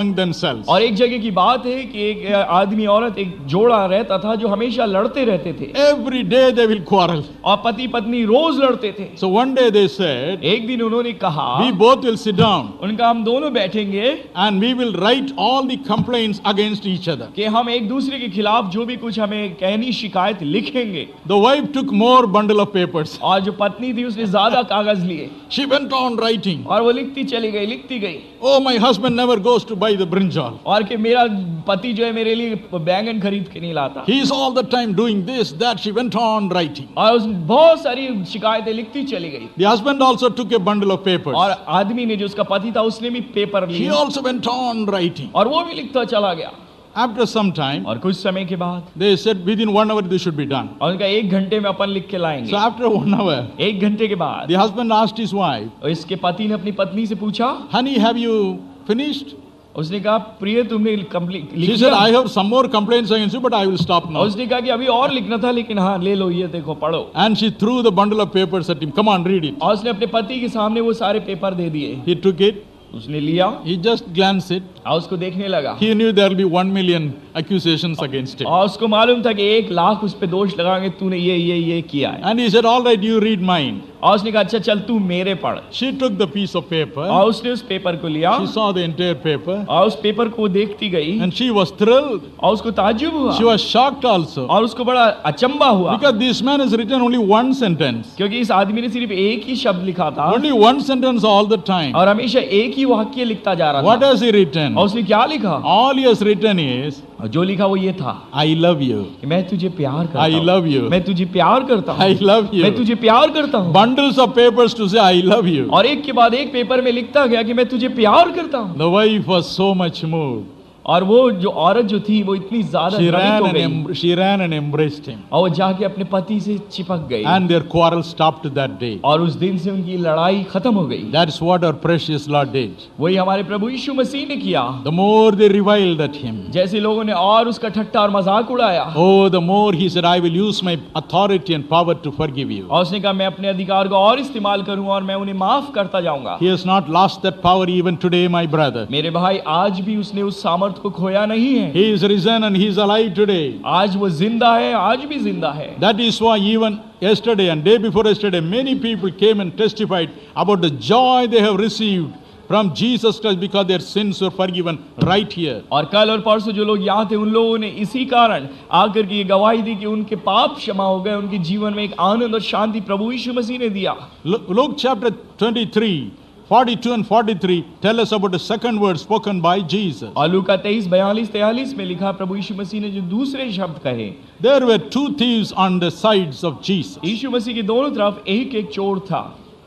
themselves. और एक जगह की बात है कि एक आदमी औरत एक जोड़ा रहता था जो हमेशा लड़ते रहते थे Every day they will quarrel. और पति पत्नी रोज लड़ते थे। So one day they said, एक दिन उन्होंने कहा we both will sit down उनका हम दोनों बैठेंगे and we will write all the complaints against each other. कि हम एक दूसरे के खिलाफ जो भी कुछ हमें कहनी शिकायत लिखेंगे। The wife took more bundle of papers. और जो पत्नी थी उसने ज्यादा कागज लिए She went on writing. और वो लिखती चली गई लिखती गई। Oh, my husband never goes to buy the brinjal. और कि मेरा पति जो है मेरे लिए बैंगन खरीद के नहीं लाता। He is all the time doing this, that. She went on writing. और उस बहुत सारी शिकायतें लिखती चली गई। The husband also took a bundle of papers. और आदमी ने जो उसका पति था उसने भी पेपर He लिए also went on writing. और वो भी लिखता चला गया। After some time, और कुछ समय के बाद they said within 1 hour this should be done. और उनका 1 घंटे में अपन लिख के लाएंगे। So after 1 hour, 1 घंटे के बाद the husband asked his wife, और इसके पति ने अपनी पत्नी से पूछा, honey, have you finished? उसने कहा प्रिय तुमने कंप्लीट लिख She said, लिया? I have some more complaints against you, but I will stop और now. उसने कहा कि अभी और लिखना था लेकिन हाँ ले लो ये देखो पढ़ो। And she threw the bundle of papers at him. Come on, read it. और उसने अपने पति के सामने वो सारे पेपर दे दिए। He took it. उसने लिया He just glanced it. और उसको देखने लगा He knew there will be 1 million accusations against him. और उसको मालूम था कि 1 लाख उस पे दोष लगाएंगे तूने ये किया है। And he said, all right, you read mine. और उसने कहा अच्छा चल तू मेरे पढ़। She took the piece of paper. और उसने उस पेपर को लिया She saw the entire paper. और उस पेपर को देखती गई And she was thrilled. और उसको ताज्जुब हुआ She was shocked also. और उसको बड़ा अचंबा हुआ Because this man has written only one sentence. क्योंकि इस आदमी ने सिर्फ एक ही शब्द लिखा था Only one sentence all the time. और हमेशा एक ही वाक्य लिखता जा रहा What था। has he written? और उसने क्या लिखा? All he has written is, और जो लिखा वो ये था I love you. कि मैं तुझे प्यार करता I हूँ। love you. मैं तुझे प्यार करता हूँ। I love you. मैं तुझे प्यार करता हूँ। Bundles of papers to say, I love you. और एक के बाद एक पेपर में लिखता गया कि मैं तुझे प्यार करता हूँ। The wife was so much moved. और वो जो औरत जो थी वो इतनी ज्यादा She द्रवित ran हो and गई she ran and embraced him. और वो जाके अपने पति से चिपक गई And their quarrel stopped that day. और उस दिन से उनकी लड़ाई खत्म हो गई। That's what our precious Lord did. वही हमारे प्रभु यीशु मसीह ने किया। The more they reviled at him, जैसे लोगों ने और उसका ठट्ठा और मजाक उड़ाया oh, the more he said, I will use my authority and power to forgive you. और उसने कहा मैं अपने अधिकार को और इस्तेमाल करूंगा और मैं उन्हें माफ करता जाऊंगा। He has not lost that power even today, my brother. मेरे भाई आज भी उसने उस सामर्थ्य को खोया नहीं है। He is risen and he is alive today. आज वो जिंदा है, आज भी जिंदा है। That is why even yesterday and day before yesterday, many people came and testified about the joy they have received from Jesus Christ because their sins were forgiven right here. और कल और परसों जो लोग यहाँ थे उन लोगों ने इसी कारण आकर के ये गवाही दी कि उनके पाप क्षमा हो गए, उनके जीवन में एक आनंद और शांति प्रभु यीशु मसीह ने दिया। Luke chapter 23, 42 and 43 tell us about the second word spoken by Jesus. और लूका 23, 42, 43 में लिखा प्रभु यीशु मसीह ने जो दूसरे शब्द कहे। There were two thieves on the sides of Jesus. यीशु मसीह के दोनों तरफ एक एक चोर था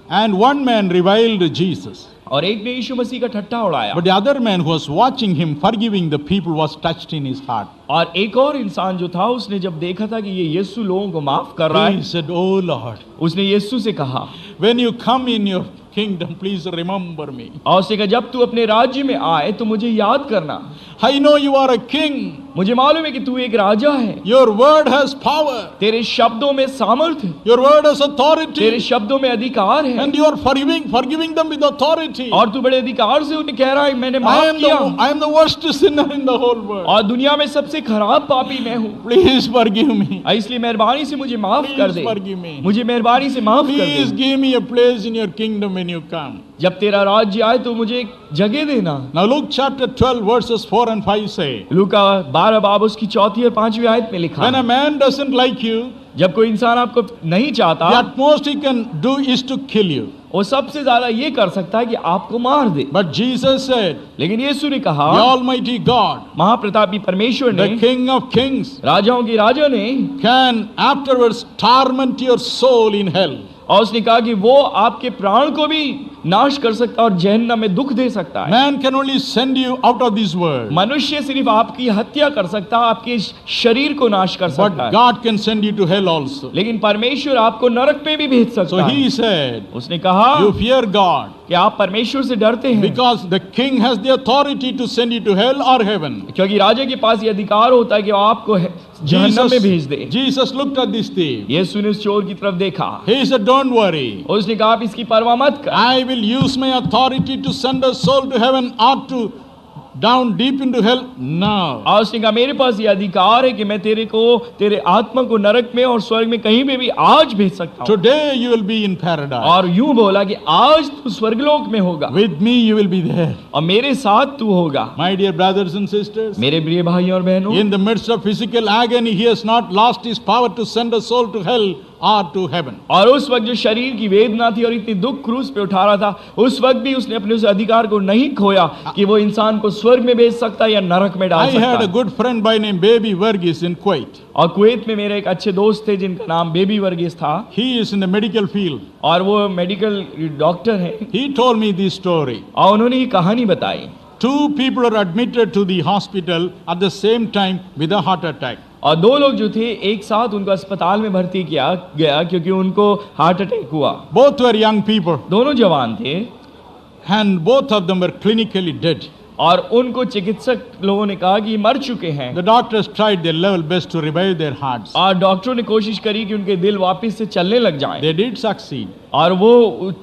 And one man reviled Jesus. और एक ने यीशु मसीह का ठट्ठा उड़ाया But the other man who was watching him, forgiving the people, was touched in his heart. और एक और इंसान जो था उसने जब देखा था कि ये यीशु लोगों को माफ कर रहा He है said, Oh Lord, उसने यीशु से कहा when you come in your kingdom, please remember me. और उसने कहा जब तू अपने राज्य में आए तो मुझे याद करना। I know you are a king. मुझे मालूम है कि तू एक राजा है, Your word has power. तेरे शब्दों में सामर्थ है, Your word has तेरे authority. शब्दों में अधिकार है And you are forgiving them with authority. और तू बड़े अधिकार से उन्हें कह रहा है मैंने I माफ am किया I am the worst sinner in the whole world. और दुनिया में सबसे खराब पापी मैं हूँ, Please forgive me. इसलिए मेहरबानी से मुझे माफ कर Please दे, forgive me. मुझे मेहरबानी से माफ कर Please they. give me a place in your kingdom when you come. जब तेरा राज्य आए तो मुझे एक जगह देना। Now Luke chapter 12 verses 4 and 5 say, लूका 12 बाब उसकी 4 और 5 आयत में लिखा when a है, man doesn't like you, जब कोई इंसान आपको नहीं the चाहता utmost he can do is to kill you. वो सबसे ज्यादा ये कर सकता है कि आपको मार दे। But Jesus said, लेकिन यीशु ने कहा, the Almighty God, महाप्रतापी परमेश्वर ने, the King of Kings, राजाओं के राजा ने, can afterwards torment your soul in hell. और उसने कहा कि वो आपके प्राण को भी नाश कर सकता है और जहन्नम में दुख दे सकता है। Man can only send you out of this world, मनुष्य सिर्फ आपकी हत्या कर सकता है, आपके शरीर को नाश कर सकता but है, God can send you to hell also. लेकिन परमेश्वर आपको नरक पे भी भेज So सकता है। he said, उसने कहा you fear God कि आप परमेश्वर से डरते हैं because the king has the authority to send you to hell or heaven. क्योंकि राजा के पास ये अधिकार होता है कि वो आपको जहन्नम में भेज दे। Jesus looked at this thief. यीशु ने उस चोर की तरफ देखा, He said, don't worry. उसने कहा आप इसकी परवाह मत कर, I will use my authority to send a soul to heaven or to down deep into hell? No. और उसने कहा मेरे पास ये अधिकार है कि मैं तेरे आत्मा को नरक में और स्वर्ग में कहीं पे भी आज भेज सकता हूँ। Today you will be in paradise. और यूं बोला कि आज तू स्वर्गलोक में होगा, With me you will be there. और मेरे साथ तू होगा। My dear brothers and sisters, मेरे प्रिय भाई और बहनों, in the midst of physical agony, he has not lost his power to send a soul to hell or to heaven. और उस वक्त जो शरीर की वेदना थी और इतनी दुख क्रूस पे उठा रहा था, उस वक्त भी उसने अपने उस अधिकार को नहीं खोया कि वो इंसान को स्वर्ग में भेज सकता है या नरक में डाल I सकता had a है। good friend by name Baby Varghese in Kuwait. और कुवैत में मेरे एक अच्छे दोस्त थे जिनका नाम बेबी वर्गीस था, He is in the medical field. और वो मेडिकल डॉक्टर हैं। He told me this story. और उन्होंने ये कहानी बताई। Two people are admitted to the hospital at the same time with a heart attack. और दो लोग जो थे एक साथ उनको अस्पताल में भर्ती किया गया क्योंकि उनको हार्ट अटैक हुआ। Both were young people दोनों जवान थे and both of them were clinically dead. और उनको चिकित्सक लोगों ने कहा कि ये मर चुके हैं। The doctors tried their level best to revive their hearts. और डॉक्टरों ने कोशिश करी कि उनके दिल वापस से चलने लग जाएं। They did succeed. और वो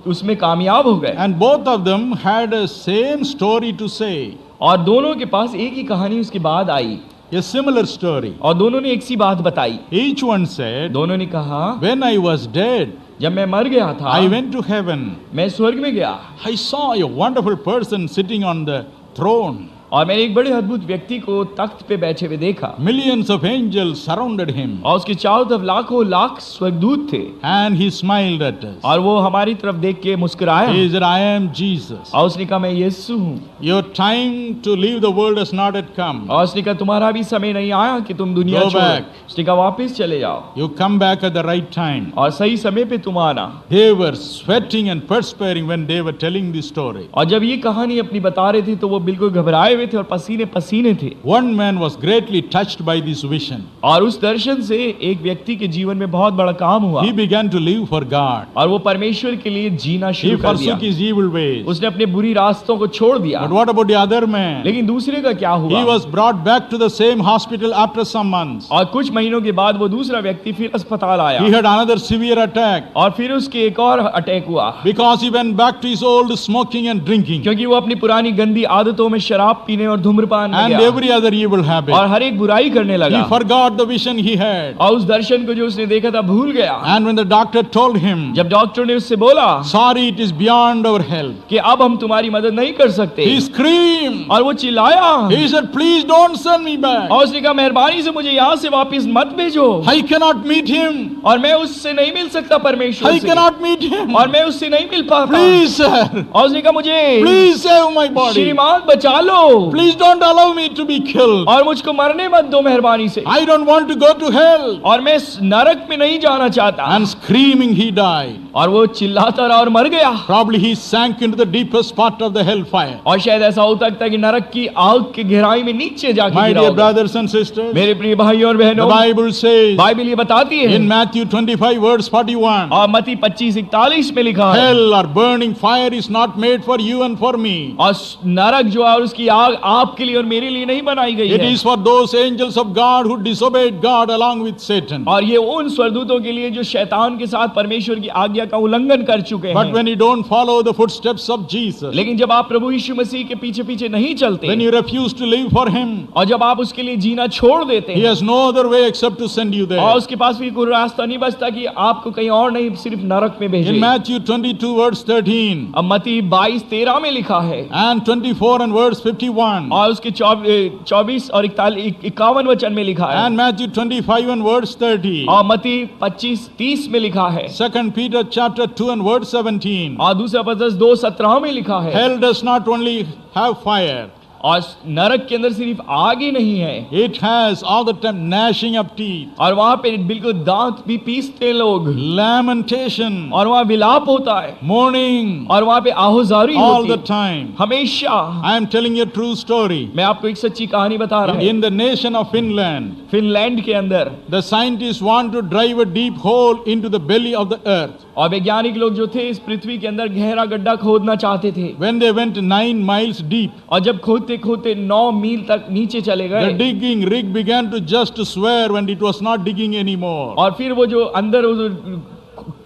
उसमें कामयाब हो गए। And both of them had a same story to say. और दोनों के पास एक ही कहानी उसके बाद आई A similar story. और दोनों ने एक सी बात बताई। Each one said, दोनों ने कहा when I was dead, जब मैं मर गया था I went to heaven. मैं स्वर्ग में गया I saw a wonderful person sitting on the throne. और मैंने एक बड़े अद्भुत व्यक्ति को तख्त पे बैठे हुए देखा Millions of angels surrounded him. और उसके चारों तरफ लाखों लाख स्वर्गदूत थे And he smiled at us. और वो हमारी तरफ देख के मुस्कुराया He said, I am Jesus. और उसने कहा मैं यीशु हूँ। Your time to leave the world has not yet come. और उसने कहा तुम्हारा भी समय नहीं आया कि तुम दुनिया Go छोड़ो। back. उसने कहा वापस चले जाओ You come back at the right time. और सही समय पे तुम आना। They were sweating and perspiring when they were telling the story. और जब ये कहानी अपनी बता रहे थे तो वो बिल्कुल घबराए हुए थे और पसीने पसीने थे। One man was greatly touched by this vision. और उस दर्शन से एक व्यक्ति के जीवन में बहुत बड़ा काम हुआ He began to live for God. और वो परमेश्वर के लिए जीना He शुरू कर दिया। forsook his evil ways. उसने अपने बुरी रास्तों को छोड़ दिया। But what about the other man? लेकिन दूसरे का क्या हुआ? He was brought back to the same hospital after some months. और कुछ महीनों के बाद वो दूसरा व्यक्ति फिर अस्पताल आया He had another severe attack और फिर उसके एक और अटैक हुआ because he went back to his old smoking and drinking क्योंकि वो अपनी पुरानी गंदी आदतों में शराब पीने और धूम्रपान में and गया every other evil habit. और हर एक बुराई करने He लगा forgot the vision he had. और उस दर्शन को जो उसने देखा था भूल गया। And when the doctor told him, जब डॉक्टर ने उससे बोला sorry, it is beyond our help, कि अब हम तुम्हारी मदद नहीं कर सकते he screamed. और वो चिल्लाया He said, please don't send me back. और उसने कहा मेहरबानी से मुझे यहाँ से वापस मत भेजो I cannot meet him. और मैं उससे नहीं मिल सकता परमेश्वर I से cannot meet him. और मैं उससे नहीं मिल पाता। Please, sir. और उसने कहा मुझे Please save my body. श्रीमान बचा लो Please don't allow me to be killed. और मुझको मरने मत दो मेहरबानी से I don't want to go to hell. और मैं इस नरक में नहीं जाना चाहता। And screaming, he died. और वो चिल्लाता रहा और मर गया Probably he sank into the deepest part of the hellfire. और शायद ऐसा हो सकता है कि नरक की आग की गहराई में नीचे जाके My गिरा dear होगा। brothers and sisters, मेरे प्रिय भाई और the बहनों, Bible says बाइबल ये बताती है in Matthew 25 verse 41, और मत्ती 25:41 में लिखा है hell or burning fire is not made for you and for me. और नरक जो है उसकी आग आपके लिए और मेरे लिए नहीं बनाई गई It है is for those angels of God who disobeyed God along with Satan. और ये उन स्वर्गदूतों के लिए जो शैतान के साथ परमेश्वर की आज्ञा का उल्लंघन कर चुके But हैं। when you don't follow the footsteps of Jesus, लेकिन जब आप प्रभु यीशु मसीह के पीछे पीछे नहीं चलते when you refuse to live for Him, और जब आप उसके लिए जीना छोड़ देते He हैं has no other way except to send you और there. उसके पास भी कोई रास्ता नहीं बचता कि आपको कहीं और नहीं सिर्फ नरक में भेजे। In Matthew 22 verse 13 अब मत्ती 22:13 में लिखा है and 24 and verse 51 और उसके 24 और 51 वचन में लिखा है and Matthew 25 and verse 30, और मत्ती 25:30 में लिखा है 2 Peter chapter 2 and verse 17. और दूसरा पत्रस 2:17 में लिखा है Hell does not only have fire, और नरक के अंदर सिर्फ आग ही नहीं है it has all the time gnashing of teeth, और वहां पे बिल्कुल दांत भी पीसते हैं लोग lamentation, और वहां विलाप होता है mourning, और वहां पे आहुजारी all होती the है time. हमेशा। I am telling you a true story. मैं आपको एक सच्ची कहानी बता रहा हूँ। In the nation of Finland, Finland के अंदर the scientists want to drive a deep hole into the belly of the earth. और वैज्ञानिक लोग जो थे इस पृथ्वी के अंदर गहरा गड्ढा खोदना चाहते थे When they went 9 miles deep, और जब खोदते खोदते 9 मील तक नीचे चले the गए digging rig began to just swear when it was not digging anymore. और फिर वो जो अंदर वो जो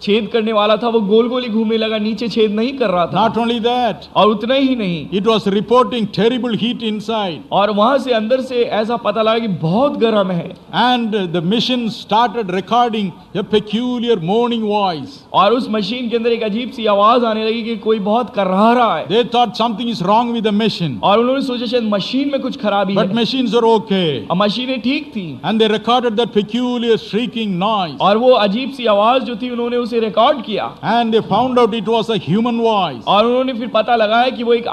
छेद करने वाला था वो गोल गोल ही घूमने लगा, नीचे छेद नहीं कर रहा था। Not only that, और उतना ही नहीं, it was reporting terrible heat inside. और वहां से अंदर से ऐसा पता लगा कि बहुत गर्म है। And the machine started recording a peculiar moaning voice. और उस मशीन के अंदर एक अजीब सी आवाज आने लगी कि कोई बहुत कर्रा रहा है। They thought something is wrong with the machine. और उन्होंने सोचा शायद मशीन में कुछ खराबी But है। machines are okay. और मशीनें ठीक थी। And they recorded that peculiar shrieking noise. और वो अजीब सी आवाज जो थी उन्होंने उसे रिकॉर्ड किया। And they found out it was a human voice. और उन्होंने फिर पता लगाया कि वो एक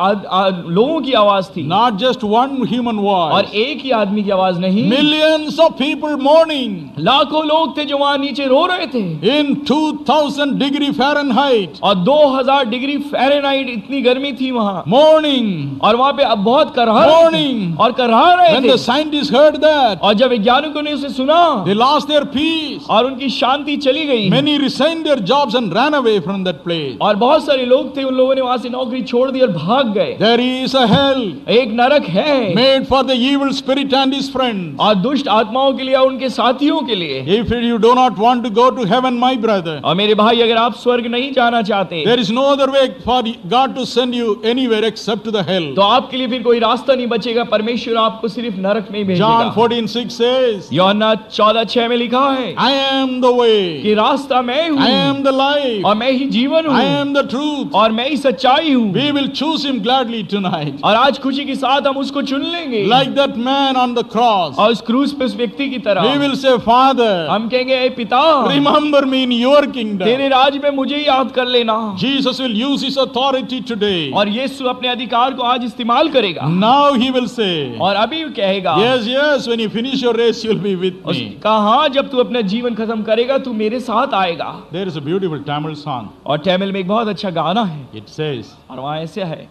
लोगों की आवाज थी। Not just one human और voice. एक ही आदमी की आवाज नहीं, Millions of people mourning लाखों लोग थे जो वहां नीचे रो रहे थे। in 2000 degree Fahrenheit. और 2000 डिग्री फ़ारेनहाइट इतनी गर्मी थी वहां। Mourning. और वहां पे अब बहुत करहा रहे Mourning. थे। और करहा रहे When थे। the scientists heard that, और जब वैज्ञानिकों ने उसे सुना they lost their peace. और उनकी शांति चली गई। Many resigned their jobs and ran away from that place. और बहुत सारे लोग थे, उन लोगों ने वहां से नौकरी छोड़ दी और भाग गए। There is a hell एक नरक है made for the evil spirit and his friends. और दुष्ट आत्माओं के लिए और उनके साथियों के लिए। If you do not want to go to heaven, my brother, और मेरे भाई, अगर आप स्वर्ग नहीं जाना चाहते there is no other way for God to send you anywhere except to the hell. तो आपके लिए फिर कोई रास्ता नहीं बचेगा, परमेश्वर आपको सिर्फ नरक में ही John भेजेगा। 14:6 says, यूहन्ना 14:6 में लिखा है I am the way, कि रास्ता मैं हूँ I am the life, और मैं ही जीवन I हूँ am the truth. और मैं ही सच्चाई हूँ। We will choose him gladly tonight. और आज खुशी के साथ हम उसको चुन लेंगे। Like that man on the cross, और उस क्रूस पे उस व्यक्ति की we तरह will say, Father, हम कहेंगे, ए पिता, remember me in your kingdom. तेरे राज में मुझे ही याद कर लेना। Jesus will use his authority today. और यीशु अपने अधिकार को आज इस्तेमाल करेगा। Now he will say, और अभी कहेगा, yes, yes, when you finish your race, you'll be with उसने me. कहा, हाँ, जब तू अपना जीवन खत्म करेगा तू मेरे साथ आएगा। There is a beautiful Tamil song. और तमिल में एक बहुत अच्छा गाना है It says, और वहाँ ऐसे है,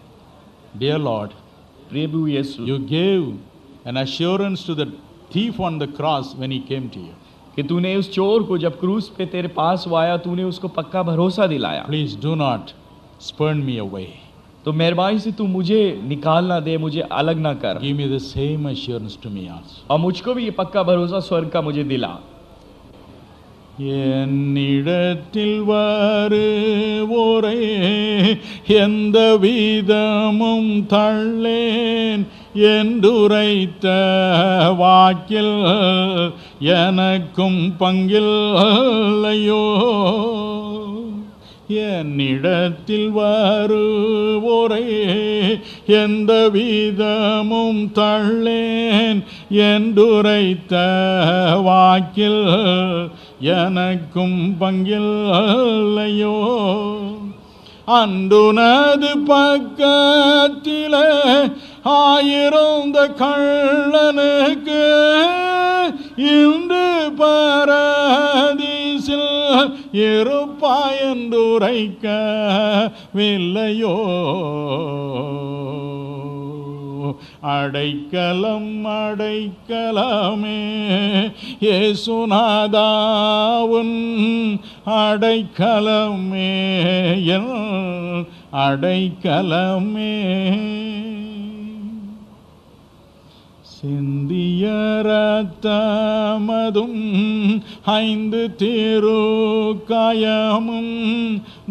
Dear Lord, Prabhu Yeshu, you gave an assurance to the thief on the cross when he came to you. कि तूने उस चोर को जब क्रूस पे तेरे पास वो आया, तूने उसको पक्का भरोसा दिलाया। Please do not spurn me away. तो मेहरबानी से तू मुझे निकाल ना दे, मुझे अलग ना कर, Give me the same assurance to me also. और मुझको भी ये पक्का भरोसा स्वर्ग का मुझे दिला। என்னிடத்தில் வருவோரே எந்த விதமும் தள்ளேன் என்றுரைத்த வாக்கில் எனக்கும் பங்கில்லையோ என்னிடத்தில் வருவோரே எந்த விதமும் தள்ளேன் என்றுரைத்த வாக்கில் எனக்கும் பங்கில்லையோ அன்றுனது பக்கத்திலே ஆயிருந்த கள்ளனுக்கு இன்று பரதீசில் இருப்பாயென்றுரைக்கவில்லையோ அடைக்கலம் அடைக்கலமே இயேசுநாதாவுன் அடைக்கலமே என் அடைக்கலமே சிந்திய ரத்தமதும் 5 திருக்காயமும்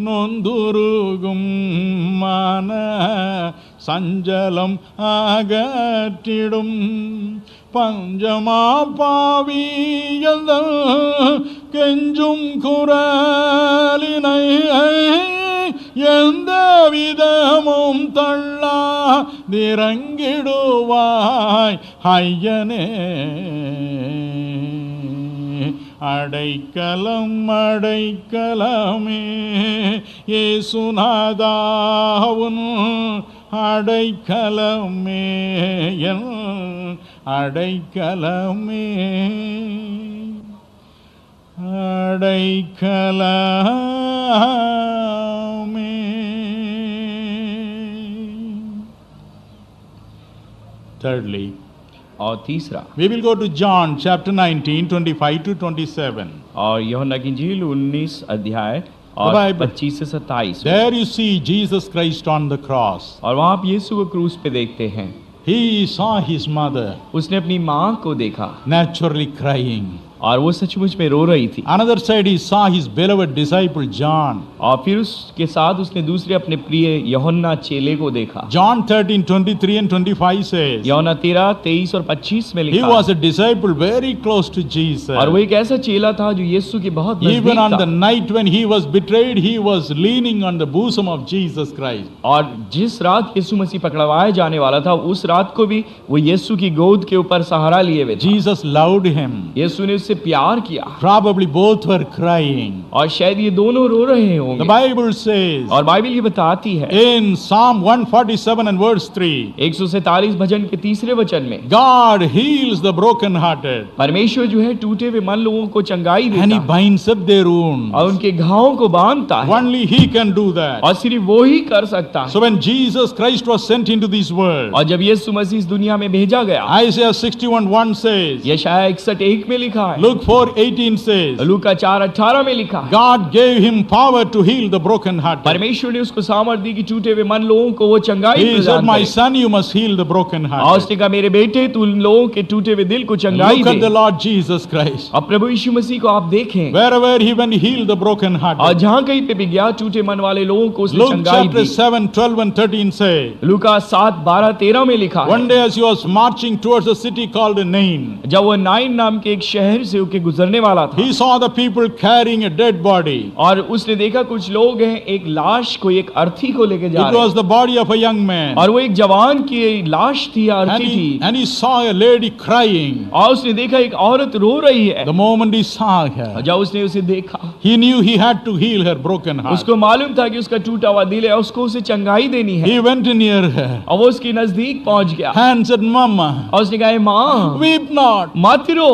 நொந்துருகும் மன சஞ்சலம் அகற்றிடும் பஞ்சமா பாவியல் கெஞ்சும் குரலினை எந்த விதமும் தள்ளாதிறங்கிடுவாய் ஐயனே அடைக்கலம் அடைக்கலமே இயேசுநாதாவுன் அடைக்கலமே என் அடைக்கலமே அடைக்கலமே. Thirdly, और तीसरा, we will go to John chapter 19, 25 to 27. और यूहन्ना की इंजील 19 अध्याय और The Bible. 25 से 27। There you see Jesus Christ on the cross. और वहाँ आप यीशु को क्रूस पे देखते हैं। He saw his mother उसने अपनी माँ को देखा naturally crying. और वो सचमुच में रो रही थी। Another side, he saw his beloved disciple John. और फिर उसके साथ उसने दूसरे अपने प्रिय यूहन्ना चेले को देखा। John 13:23 and 25 says, यूहन्ना 13, 23 और 25 में he लिखा was a disciple very close to Jesus. और वो एक ऐसा चेला था जो यीशु के बहुत Even नजदीक on the था। night when he was betrayed, he was leaning on the bosom of Jesus Christ. और जिस रात यीशु मसीह पकड़वाया जाने वाला था, उस रात को भी वो यीशु की गोद के ऊपर सहारा लिए हुए था। Jesus loved him. यीशु ने उससे प्यार किया Probably both were crying. और शायद ये दोनों रो रहे The होंगे। Bible says और बाइबल ये बताती है in Psalm 147 and verse 3, 147 भजन के 3 वचन में, God heals the brokenhearted परमेश्वर जो है टूटे हुए मन लोगों को चंगाई and देता he है binds up their wounds. और उनके घावों को बांधता है Only he can do that. और सिर्फ वो ही कर सकता है। So when Jesus Christ was sent into this world, और जब यीशु मसीह इस दुनिया में भेजा गया, Isaiah 61:1 says, यशायाह 61:1 में लिखा है, Luke 4:18 says, लूका 4:18 में लिखा है, God gave him power to heal the brokenhearted. परमेश्वर ने उसको सामर्थ्य दी कि टूटे हुए मन लोगों को वो चंगाई He said, प्रदान my करे। son, you must heal the और brokenhearted. उसने कहा, मेरे बेटे तू उन लोगों के टूटे हुए दिल को चंगाई Look at the they. Lord Jesus Christ. अब प्रभु यीशु मसीह को आप देखें, Wherever he went, he healed the और brokenhearted. जहाँ कहीं पे भी गया टूटे मन वाले लोगों को उसने Luke चंगाई chapter दी। 7:12 and 13 say, लूका 7:12-13 में लिखा one है, day as he was marching towards a city called Nain, जब वो नाइन नाम के एक शहर से होके गुजरने वाला था, he saw the people carrying a dead body. और उसने देखा कुछ लोग हैं एक लाश को, एक अर्थी को लेके जा It रहे was हैं, the body of a young man. और वो एक जवान की लाश थी या And अर्थी he, थी, and he saw a lady crying. और उसने देखा एक औरत रो रही है। The moment he saw और her, जब उसने उसे देखा, he knew he had to heal her broken heart. उसको मालूम था कि उसका टूटा हुआ दिल है, उसको उसे चंगाई देनी है, He went near her और वो उसके नजदीक पहुंच गया and said, Mama, और उसने कहा, माँ weep not. मत रो।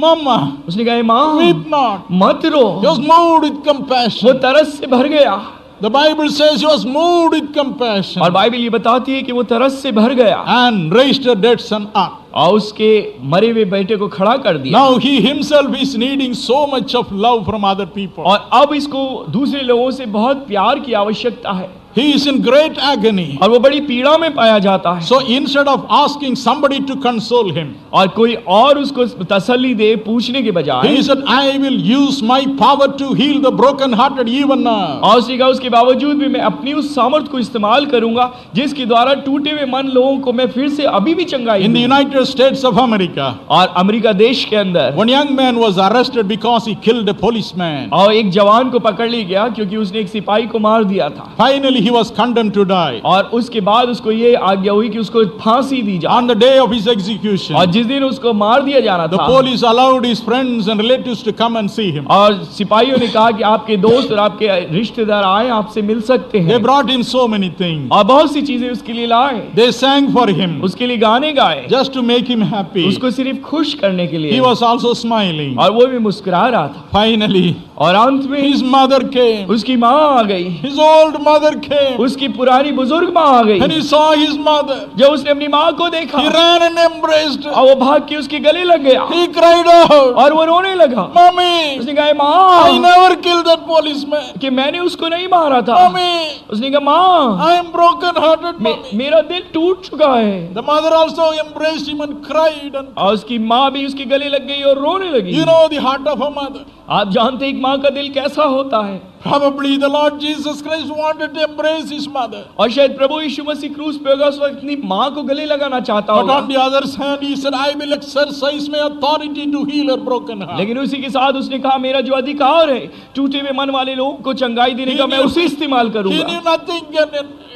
Mama, उसने कहा, माँ weep not. मत रो। He was moved with वो compassion. तरस से भर गया, The Bible says he was moved with compassion और बाइबल ये बताती है कि वो तरस से भर गया and raised her dead son up. और उसके मरे हुए बेटे को खड़ा कर दिया। Now he himself is needing so much of love from other people. और अब इसको दूसरे लोगों से बहुत प्यार की आवश्यकता है, He is in great agony. और वो बड़ी पीड़ा में पाया जाता है। So instead of asking somebody to console him, और कोई और उसको तसल्ली दे पूछने के बजाय, he said, I will use my power to heal the broken-hearted even now. और उसने कहा उसके बावजूद भी मैं अपनी उस सामर्थ को इस्तेमाल करूंगा जिसके द्वारा टूटे हुए मन लोगों को मैं फिर से अभी भी चंगाई In the दूंगा। United States of America, और अमेरिका देश के अंदर one young man was arrested because he killed a policeman. और एक जवान को पकड़ लिया गया क्योंकि उसने एक सिपाही को मार दिया था, Finally, he was condemned to die. और उसके बाद उसको ये आज्ञा हुई कि उसको फांसी दी जाए। On the day of his execution, और जिस दिन उसको मार दिया जाना the था, police allowed his friends and relatives to come and see him. और सिपाहियों ने कहा कि आपके दोस्त और आपके रिश्तेदार आए, आपसे मिल सकते They हैं, brought him so many things. और बहुत सी चीजें उसके लिए लाए, They sang for him उसके लिए गाने गाए, just to make him happy. उसको सिर्फ खुश करने के लिए, He was also smiling. और वो भी मुस्कुरा रहा था। Finally, और अंत में his mother came. उसकी माँ आ गई, His old mother came. उसकी पुरानी बुजुर्ग माँ आ गई। And he saw his mother. जब उसने अपनी माँ को देखा, He ran and embraced her. और वो भाग के उसके गले लग गया, He cried out, और वो रोने लगा। Mommy, उसने कहा, I माँ, never killed that policeman. कि मैंने उसको नहीं मारा था। Mommy, उसने कहा, माँ, I am broken hearted. Mommy. मेरा दिल टूट चुका है। The mother also embraced him and cried. And और उसकी माँ भी उसके गले लग गई और रोने लगी। you know the heart of a mother. आप जानते हैं एक माँ का दिल कैसा होता है। Probably the Lord Jesus Christ wanted to embrace his mother. और शायद प्रभु यीशु मसीह क्रूस पे होगा, उस वक्त अपनी माँ को गले लगाना चाहता But होगा। on the other hand, he said, I will exercise my authority to heal her broken heart. लेकिन उसी के साथ उसने कहा, मेरा जो अधिकार है टूटे हुए मन वाले लोगों को चंगाई देने का, मैं उसे इस्तेमाल He करूंगा। knew nothing can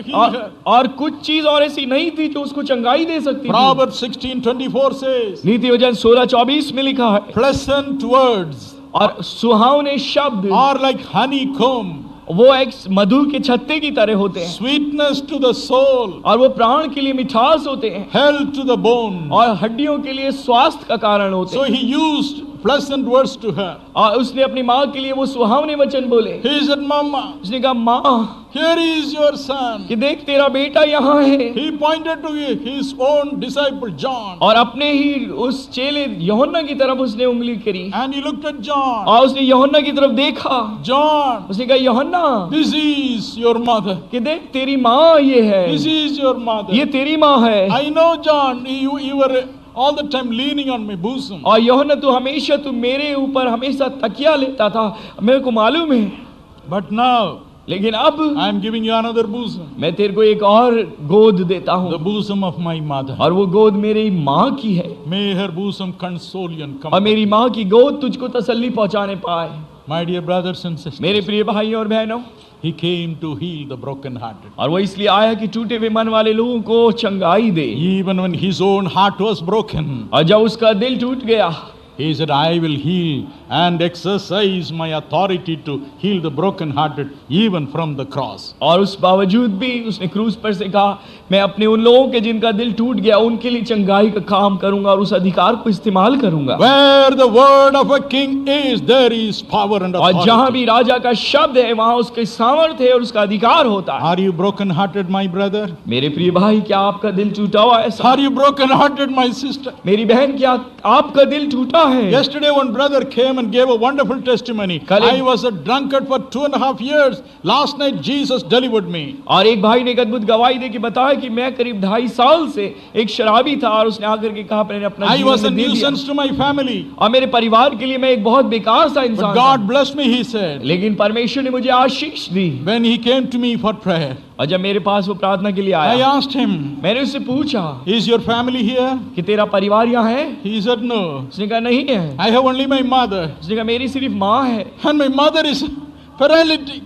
heal her. और कुछ चीज और ऐसी नहीं थी जो उसको चंगाई दे सकती थी। Proverbs 16:24 says, नीति वचन 16:24 में लिखा है, pleasant words और सुहावने शब्द are like honeycomb, वो एक मधु के छत्ते की तरह होते हैं, sweetness to the soul, और वो प्राण के लिए मिठास होते हैं, health to the bone. और हड्डियों के लिए स्वास्थ्य का कारण होते So हैं। he used pleasant words to her. और उसने अपनी माँ के लिए वो सुहावने वचन बोले। He said, Mama, उसने कहा, माँ, here is your son. कि देख तेरा बेटा यहाँ है। He pointed to his own disciple John. और अपने ही उस चेले यूहन्ना की तरफ उसने उंगली करी, And he looked at John. और उसने यूहन्ना की तरफ देखा। John, उसने कहा, यूहन्ना, this is your mother. कि देख तेरी माँ ये है, This is your mother. ये तेरी माँ है। I know, John, you were all the time leaning on my bosom. और यूहन्ना तू मेरे ऊपर हमेशा तकिया लेता था, मेरे को मालूम है। But now लेकिन अब I am giving you another bosom, मैं तेरे को एक और गोद देता the हूँ, bosom of my mother. और वो गोद मेरी माँ की है, May her bosom console you and और comfort. मेरी माँ की गोद तुझको तसल्ली पहुँचाने पाए। My dear brothers and sisters, मेरे प्रिय भाइयों और बहनों, he came to heal the broken-hearted. और वो इसलिए आया कि टूटे हुए मन वाले लोगों को चंगाई दे। Even when his own heart was broken, और जब उसका दिल टूट गया, he said, I will heal and exercise my authority to heal the broken-hearted even from the cross. और उस बावजूद भी उसने क्रूस पर से कहा, मैं अपने उन लोगों के जिनका दिल टूट गया उनके लिए चंगाई का काम करूंगा और उस अधिकार को इस्तेमाल करूंगा। Where the word of a king is, there is power and और जहां authority. भी राजा का शब्द है वहां उसके सामर्थ्य है और उसका अधिकार होता है। Are you broken-hearted, my brother? मेरे प्रिय भाई, क्या आपका दिल टूटा हुआ है? Are you broken-hearted, my sister? मेरी बहन, क्या आपका दिल टूटा है? Yesterday one brother came and gave a wonderful testimony. कल- I was a drunkard for 2.5 years. Last night Jesus delivered me. और एक भाई ने एक अद्भुत गवाही दे के बताया कि मैं करीब 2.5 साल से एक शराबी था और उसने आकर के कहा मैंने अपना I was a जीवन दे दिया। nuisance to my family. और मेरे परिवार के लिए मैं एक बहुत बेकार सा But इंसान God था। blessed me, he said. लेकिन परमेश्वर ने मुझे आशीष दी। When he came to me for prayer, और जब मेरे पास वो प्रार्थना के लिए I आया, asked him, मैंने उससे पूछा is your family here? कि तेरा परिवार यहाँ है? He said, no. उसने कहा नहीं है। I have only my mother. उसने कहा मेरी सिर्फ माँ है And my mother is paralytic.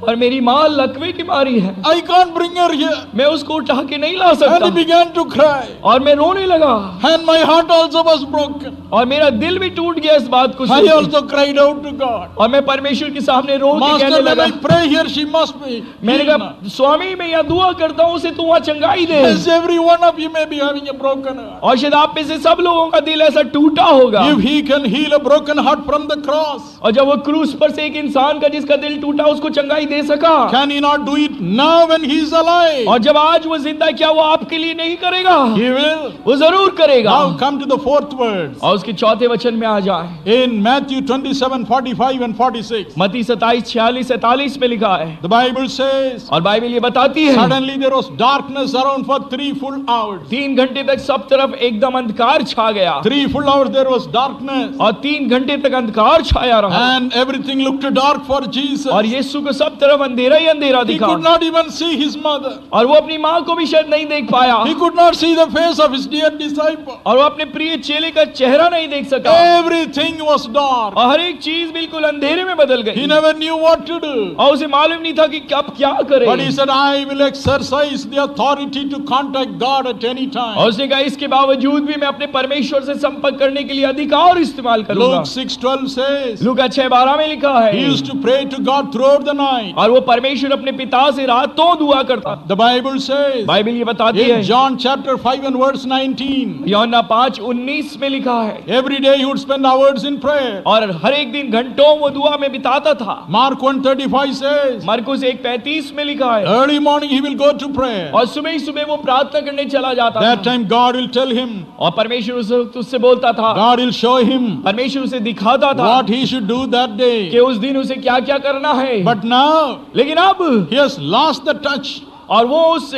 और मेरी माँ लकवे की बीमारी है, I can't bring her here. मैं उसको उठा के नहीं ला And सकता। he began to cry. और मैं रोने लगा And my heart also was broken. और मेरा दिल भी टूट गया इस बात को I सुन के। also cried out to God. और मैं परमेश्वर के सामने रो के Master, कहने when लगा, I pray here, she must be मैंने healed कहा now. स्वामी मैं यहाँ दुआ करता हूँ उसे तू वहाँ चंगाई दे। Yes, every one of you may be having a broken heart. और शायद आप में से सब लोगों का दिल ऐसा टूटा होगा। If he can heal a broken heart from the cross, और जब वो क्रूस पर से एक इंसान का जिसका दिल टूटा उसको चंगाई दे सका, can he not do it now when he is alive? और जब आज वो जिंदा है, क्या वो आपके लिए नहीं करेगा? He will. वो जरूर करेगा। Now come to the fourth words. और उसके चौथे वचन में आ जाए। In Matthew 27:45 and 46, मत्ती 27:46-47 में लिखा है, the Bible says, और बाइबल ये बताती है suddenly there was darkness around for 3 full hours. 3 घंटे तक सब तरफ एकदम अंधकार छा गया 3 full hours there was darkness. और 3 घंटे तक अंधकार छाया रहा And everything looked dark for Jesus. और यीशु को सब तरफ अंधेरा ही अंधेरा He दिखा could not even see his mother. और वो अपनी माँ को भी शायद नहीं देख पाया He could not see the face of his dear disciple. और वो अपने प्रिय चेले का चेहरा नहीं देख सका Everything was dark. और हर एक चीज बिल्कुल अंधेरे में बदल He गई never knew what to do. और उसे मालूम नहीं था कि अब क्या करे। But he said, I will exercise the authority to contact God at any और time. उसने कहा इसके बावजूद भी मैं अपने परमेश्वर से संपर्क करने के लिए अधिकार इस्तेमाल करूंगा। Luke 6:12 says, लूका 6:12 में लिखा है, he used to pray to God throughout the night. और वो परमेश्वर अपने पिता से रातों दुआ करता। The Bible says, बाइबल ये बताती in है, John chapter 5 and verse 19, यूहन्ना 5:19 में लिखा है, every day he would spend hours in prayer. और हर एक दिन घंटों वो दुआ में बिताता था। Mark 1:35 says, मरकुस 1:35 में लिखा है, early morning he will go to prayer. और सुबह ही सुबह वो प्रार्थना करने चला जाता That था time God will tell him, और परमेश्वर उससे बोलता था, God will show him परमेश्वर उसे दिखाता था what he should do that day. कि उस दिन उसे क्या क्या करना है। But now लेकिन अब he has lost the touch. और वो उस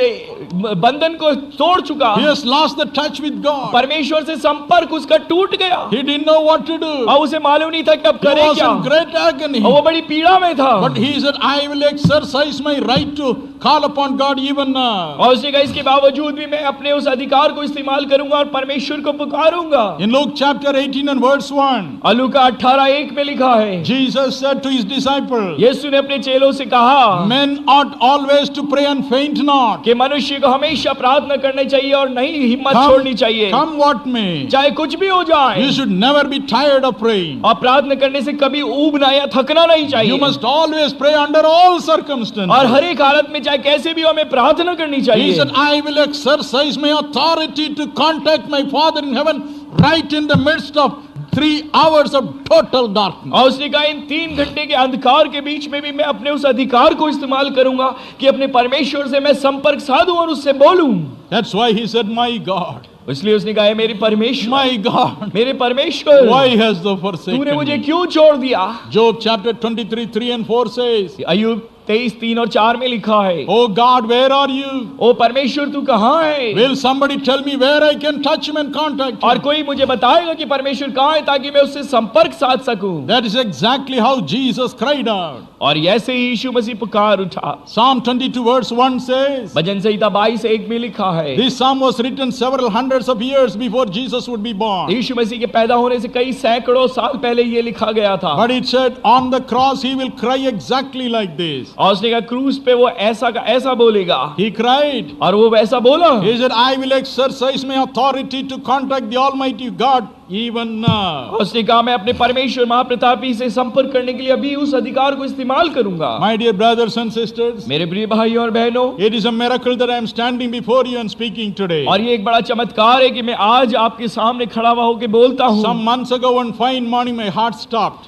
बंधन को तोड़ चुका, He has lost the touch with God. परमेश्वर से संपर्क उसका टूट गया He didn't know what to do. और उसे मालूम नहीं था कि अब He करे was क्या, in great agony. और वो बड़ी पीड़ा में था। But he said, I will exercise my right to call upon God even now. और उसने कहा इसके बावजूद भी मैं अपने उस अधिकार को इस्तेमाल करूंगा और परमेश्वर को पुकारूंगा। In Luke chapter 18 and verse 1, और लूका 18:1 में लिखा है, Jesus said to his disciples, यीशु ने अपने चेलों से कहा men ought always to pray and faint not. कि मनुष्य को हमेशा प्रार्थना करनी चाहिए और नहीं हिम्मत छोड़नी चाहिए, Come what may. चाहे कुछ भी हो जाए। You should never be tired of praying. और प्रार्थना करने से कभी ऊबना या थकना नहीं You चाहिए, must always pray under all circumstances. और हर एक हालत में चाहे कैसे भी हो हमें प्रार्थना करनी He चाहिए। said, I will exercise my authority to contact my Father in heaven right in the midst of 3 hours of total darkness. और उसने कहा इन 3 घंटे के अंधकार के बीच में भी मैं अपने उस अधिकार को इस्तेमाल करूंगा कि अपने परमेश्वर से मैं संपर्क साधूं और उससे बोलूं। That's why he said, my God, इसलिए उसने कहा मेरे परमेश्वर, my God, मेरे परमेश्वर, why hast thou forsaken तूने मुझे me? क्यों छोड़ दिया। Job chapter 23, 3 and 4 says, अय्यूब 23, 3 और 4 में लिखा है, Oh God, where are you? ओ परमेश्वर तू कहाँ है? Will somebody tell me where I can touch him and contact और him? कोई मुझे बताएगा कि परमेश्वर कहाँ है ताकि मैं उससे संपर्क साध सकूं। That is exactly how Jesus cried out. और ऐसे ही यीशु मसीह पुकार उठा। Psalm 22 verse 1 says, भजन संहिता 22:1 में लिखा है, this psalm was written several hundreds of years before Jesus would be born. यीशु मसीह के पैदा होने से कई सैकड़ों साल पहले ये लिखा गया था। But it said on the cross he will cry exactly like this. और उसने कहा क्रूस पे वो ऐसा का ऐसा बोलेगा, He cried. और वो वैसा बोला। He said, I will exercise my authority to contact the Almighty God even now. उसने कहा मैं अपने परमेश्वर महाप्रतापी से संपर्क करने के लिए अभी उस अधिकार को इस्तेमाल करूंगा। My dear brothers and sisters, मेरे प्रिय भाइयों और बहनों, it is a miracle that I am standing before you and speaking today. और ये एक बड़ा चमत्कार है कि मैं आज आपके सामने खड़ा हुआ होकर बोलता हूँ। Some months ago, one fine morning, my heart stopped.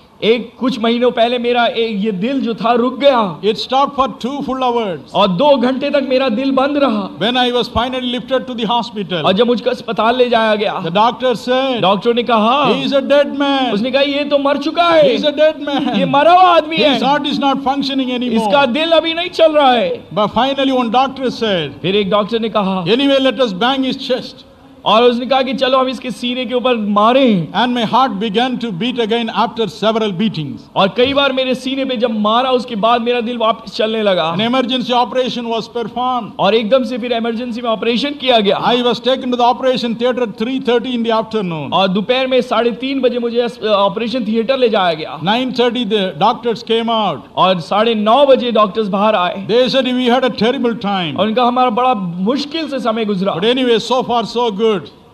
कुछ महीनों पहले मेरा ये दिल जो था रुक गया, It stopped for 2 full hours. और 2 घंटे तक मेरा दिल बंद रहा। When I was finally lifted to the hospital, और जब मुझको अस्पताल ले जाया गया, the doctor said, डॉक्टर ने कहा, he is a dead man. उसने कहा ये तो मर चुका है, He is a dead ये man. मरा हुआ आदमी है, His heart is not functioning इसका anymore. दिल अभी नहीं चल रहा है। But finally, one doctor said, फिर एक डॉक्टर ने कहा, anyway, let us bang his chest. और उसने कहा कि चलो हम इसके सीने के ऊपर मारें। And my heart began to beat again after several beatings. और कई बार मेरे सीने पे जब मारा उसके बाद मेरा दिल वापस चलने लगा, An emergency operation was performed. और एकदम से फिर इमरजेंसी में ऑपरेशन किया गया। I was taken to the operation theater at 3:30 in the afternoon. और दोपहर में 3:30 बजे मुझे ऑपरेशन थिएटर ले जाया गया, 9:30 the doctors came out. और 9:30 बजे डॉक्टर्स बाहर आए, They said we had a terrible time. और उनका हमारा बड़ा मुश्किल से समय गुजरा, But anyway, so far so good.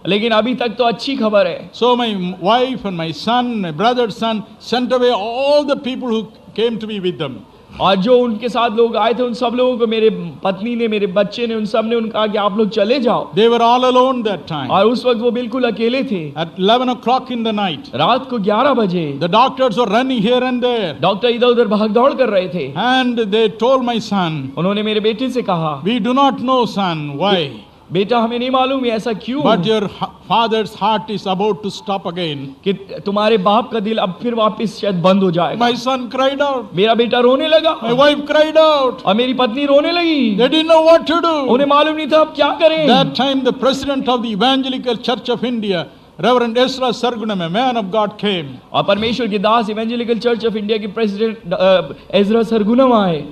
लेकिन अभी तक तो अच्छी खबर है। So my wife and my son, my brother's son, sent away all the people who came to be with them. और जो उनके साथ लोग आए थे उन सब लोगों को मेरे पत्नी ने, मेरे बच्चे ने, उन सब ने उनका कहा कि आप लोग चले जाओ। They were all alone that time. और उस वक्त वो बिल्कुल अकेले थे। At 11 o'clock in the night, रात को 11 बजे the doctors were running here and there. Doctor इधर उधर भाग दौड़ कर रहे थे। And they told my son, उन्होंने मेरे बेटे से कहा, we do not know, son, why. बेटा हमें नहीं मालूम ये ऐसा क्यों, But your father's heart is about to stop again. कि तुम्हारे बाप का दिल अब फिर वापस शायद बंद हो जाएगा। My son cried out. मेरा बेटा रोने लगा, My wife cried out. और मेरी पत्नी रोने लगी। They didn't know what to do. उन्हें मालूम नहीं था अब क्या करें। That time the president of the Evangelical Church of India, Reverend Ezra Sargunam, a man of God, came. और परमेश्वर के दास इवेंजेलिकल चर्च ऑफ इंडिया के प्रेसिडेंट एजरा सरगुनम आए।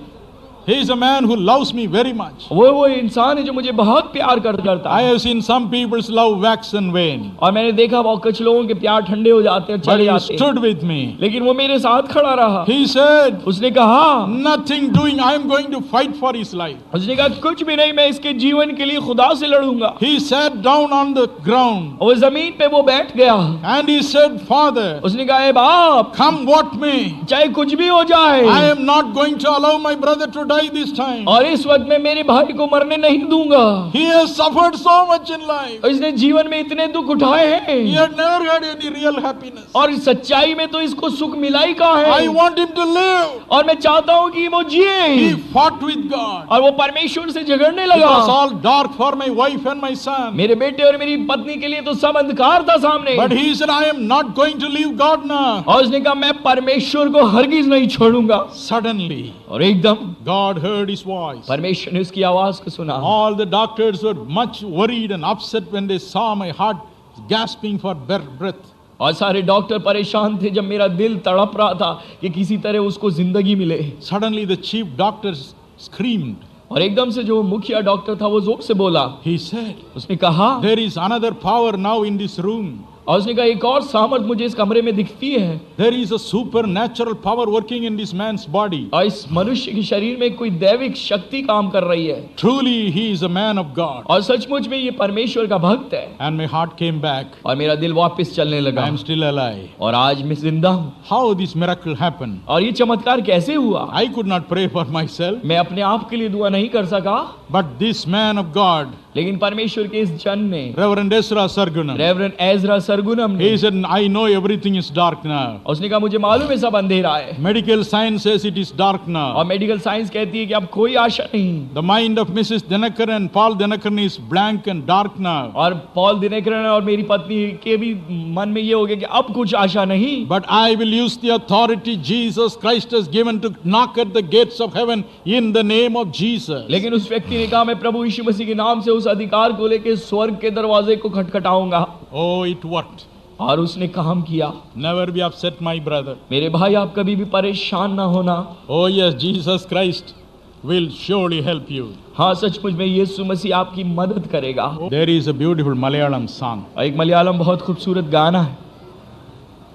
He is a man who loves me very much. वो इंसान है जो मुझे बहुत प्यार करता I है। have seen some people's love wax and wane. और मैंने देखा बहुत कुछ लोगों के प्यार ठंडे हो जाते हैं, But चले he जाते हैं, stood with me. लेकिन वो मेरे साथ खड़ा रहा। He said, उसने कहा, nothing doing, I am going to fight for his life. उसने कहा कुछ भी नहीं, मैं इसके जीवन के लिए खुदा से लड़ूंगा। He sat down on the ground वो जमीन पे वो बैठ गया, and he said, Father, उसने कहा, बाप come what may, चाहे कुछ भी हो जाए, I am not going to allow my brother to die this time. और इस वक्त मैं मेरे भाई को मरने नहीं दूंगा। He has suffered so much in life. इसने जीवन में इतने दुख उठाए हैं, He had never had any real happiness. और सच्चाई में तो इसको सुख मिला ही कहाँ है। I want him to live. और मैं चाहता हूँ कि वो जिए। He fought with God. और वो परमेश्वर से झगड़ने It was लगा। all dark for my wife and my son. मेरे बेटे और मेरी पत्नी के लिए तो सब अंधकार था सामने। But he said, I am not going to leave God now. और उसने कहा मैं परमेश्वर को हरगिज नहीं छोड़ूंगा। Suddenly, और एकदम God heard his voice. परमेश्वर ने उसकी आवाज को सुना। All the doctors were much worried and upset when they saw my heart gasping for breath. और सारे डॉक्टर परेशान थे जब मेरा दिल तड़प रहा था कि किसी तरह उसको जिंदगी मिले। Suddenly the chief doctor screamed. और एकदम से जो मुखिया डॉक्टर था वो जोर से बोला। He said, उसने कहा, there is another power now in this room. और उसने कहा एक और सामर्थ मुझे इस कमरे में दिखती है। There is a supernatural power working in this man's body. और इस मनुष्य के शरीर में कोई दैविक शक्ति काम कर रही है। Truly he is a man of God. और सचमुच में ये परमेश्वर का भक्त है। And my heart came back. और मेरा दिल वापस चलने लगा। I am still alive. और आज मैं जिंदा हूँ। How this miracle happened? और ये चमत्कार कैसे हुआ? I could not pray for myself. मैं अपने आप के लिए दुआ नहीं कर सका। But this man of God, लेकिन परमेश्वर के इस जन ने, Reverend Ezra Sargunam, Reverend Ezra Sargunam ने, he said, I know everything is dark now. उसने कहा मुझे मालूम है सब अंधेरा है, Medical science says it is dark और now. मेडिकल साइंस कहती है कि अब कोई आशा नहीं, The mind of Mrs. Dinakaran and Paul Dinakaran is blank and dark now. और पॉल दिनकरन और मेरी पत्नी के भी मन में ये हो गया कि अब कुछ आशा नहीं, But I will use the authority Jesus Christ has given to knock at the gates of heaven in the name of Jesus. लेकिन उस व्यक्ति ने कहा मैं प्रभु यीशु मसीह के नाम से उस अधिकार को लेकर स्वर्ग के दरवाजे को खटखटाऊंगा, Oh, it worked. और उसने काम किया। Never be upset, my brother. मेरे भाई आप कभी भी परेशान ना होना, Oh, yes, Jesus Christ will surely help you. हाँ सचमुच में यीशु मसीह आपकी मदद करेगा। There is a beautiful Malayalam song. एक मलयालम बहुत खूबसूरत गाना है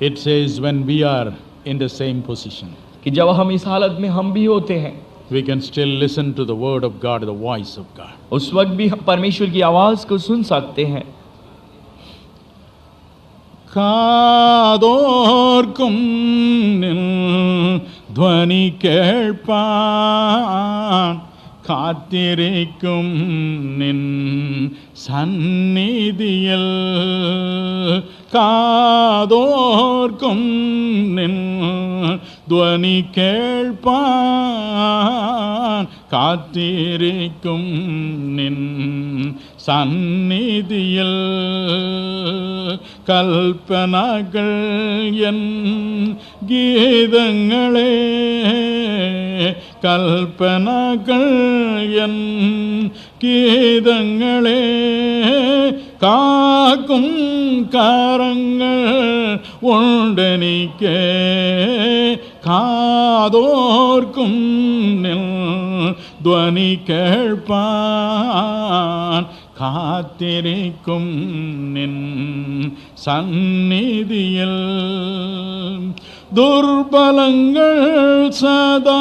It says, when we are in the same position, कि जब हम इस हालत में हम भी होते हैं, we can still listen to the word of God, the voice of God. उस वक्त भी हम परमेश्वर की आवाज को सुन सकते हैं। കാതോർക്കും നിൻ ധ്വനി കേൾപ്പാൻ കാത്തിരിക്കും നിൻ സന്നിധിയിൽ കാതോർക്കും നിൻ ധ്വനി കേൾപ്പാൻ കാത്തിരിക്കും നിൻ സന്നിധിയിൽ കൽപ്പനകൾ എൻ ഗീതങ്ങളെ കൽപ്പനകൾ എൻ ഗീതങ്ങളെ കാക്കും കരങ്ങൾ ഉണ്ടെനിക്ക് കാതോർക്കും നിൻ ധ്വനി കേൾപ്പാൻ കാത്തിരിക്കും നിൻ സന്നിധിയിൽ ദുർബലങ്ങൾ സദാ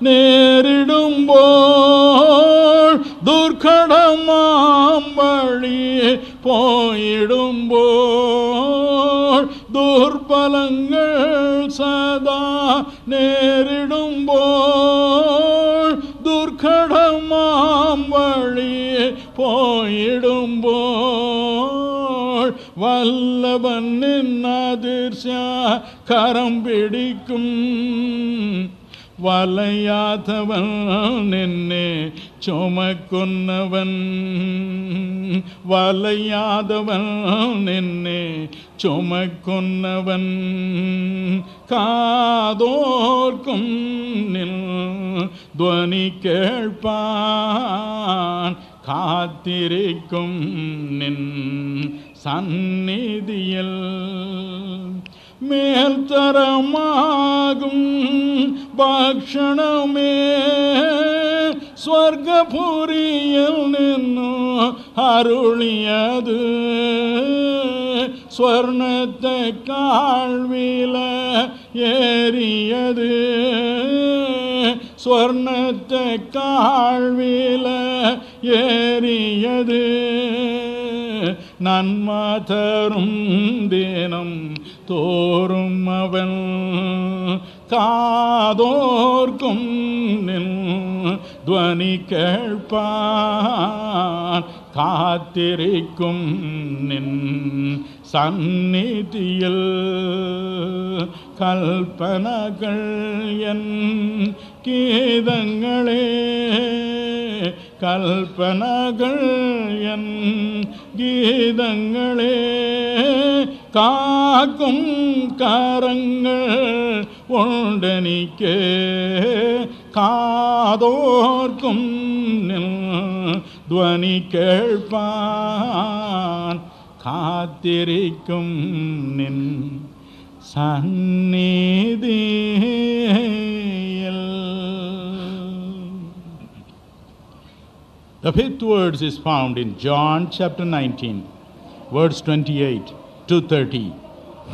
നേരിടുമ്പോൾ ദുർഘടമാം വഴി പോയിടുമ്പോൾ ദുർബലങ്ങൾ സദാ നേരിടുമ്പോൾ ദുർഘടമാം വഴി പോയിടുമ്പോൾ വല്ലഭൻ നിന്നതിർശ്യ കരം പിടിക്കും വലയാത്തവൻ നിന്നെ ചുമക്കുന്നവൻ വലയാതവൻ നിന്നെ ചുമക്കുന്നവൻ കാതോർക്കും നിൻ ധ്വനി കേൾപ്പാൻ കാത്തിരിക്കും നിൻ സന്നിധിയിൽ മേൽത്തരമാകും ഭക്ഷണമേ സ്വർഗപുരിയിൽ നിന്നു അരുളിയത് സ്വർണത്തെക്കാൾ വില ഏറിയത് സ്വർണത്തെക്കാൾ വില ഏറിയത് നന്മ തരും ദിനം തോറും അവൻ കാതോർക്കും നിൻ ധ്വനി കേൾപ്പാൻ കാത്തിരിക്കും നിൻ സന്നിധിയിൽ കൽപ്പനകൾ എൻ ഗീതങ്ങളെ കൽപ്പനകൾ എൻ ഗീതങ്ങളെ കാക്കും കരങ്ങൾ ഉണ്ടെനിക്ക് കാതോർക്കും നിൻ ധ്വനി കേൾപ്പാൻ കാത്തിരിക്കും നിൻ സന്നിധിയിൽ. The fifth words is found in John chapter 19, verse 28 to 30.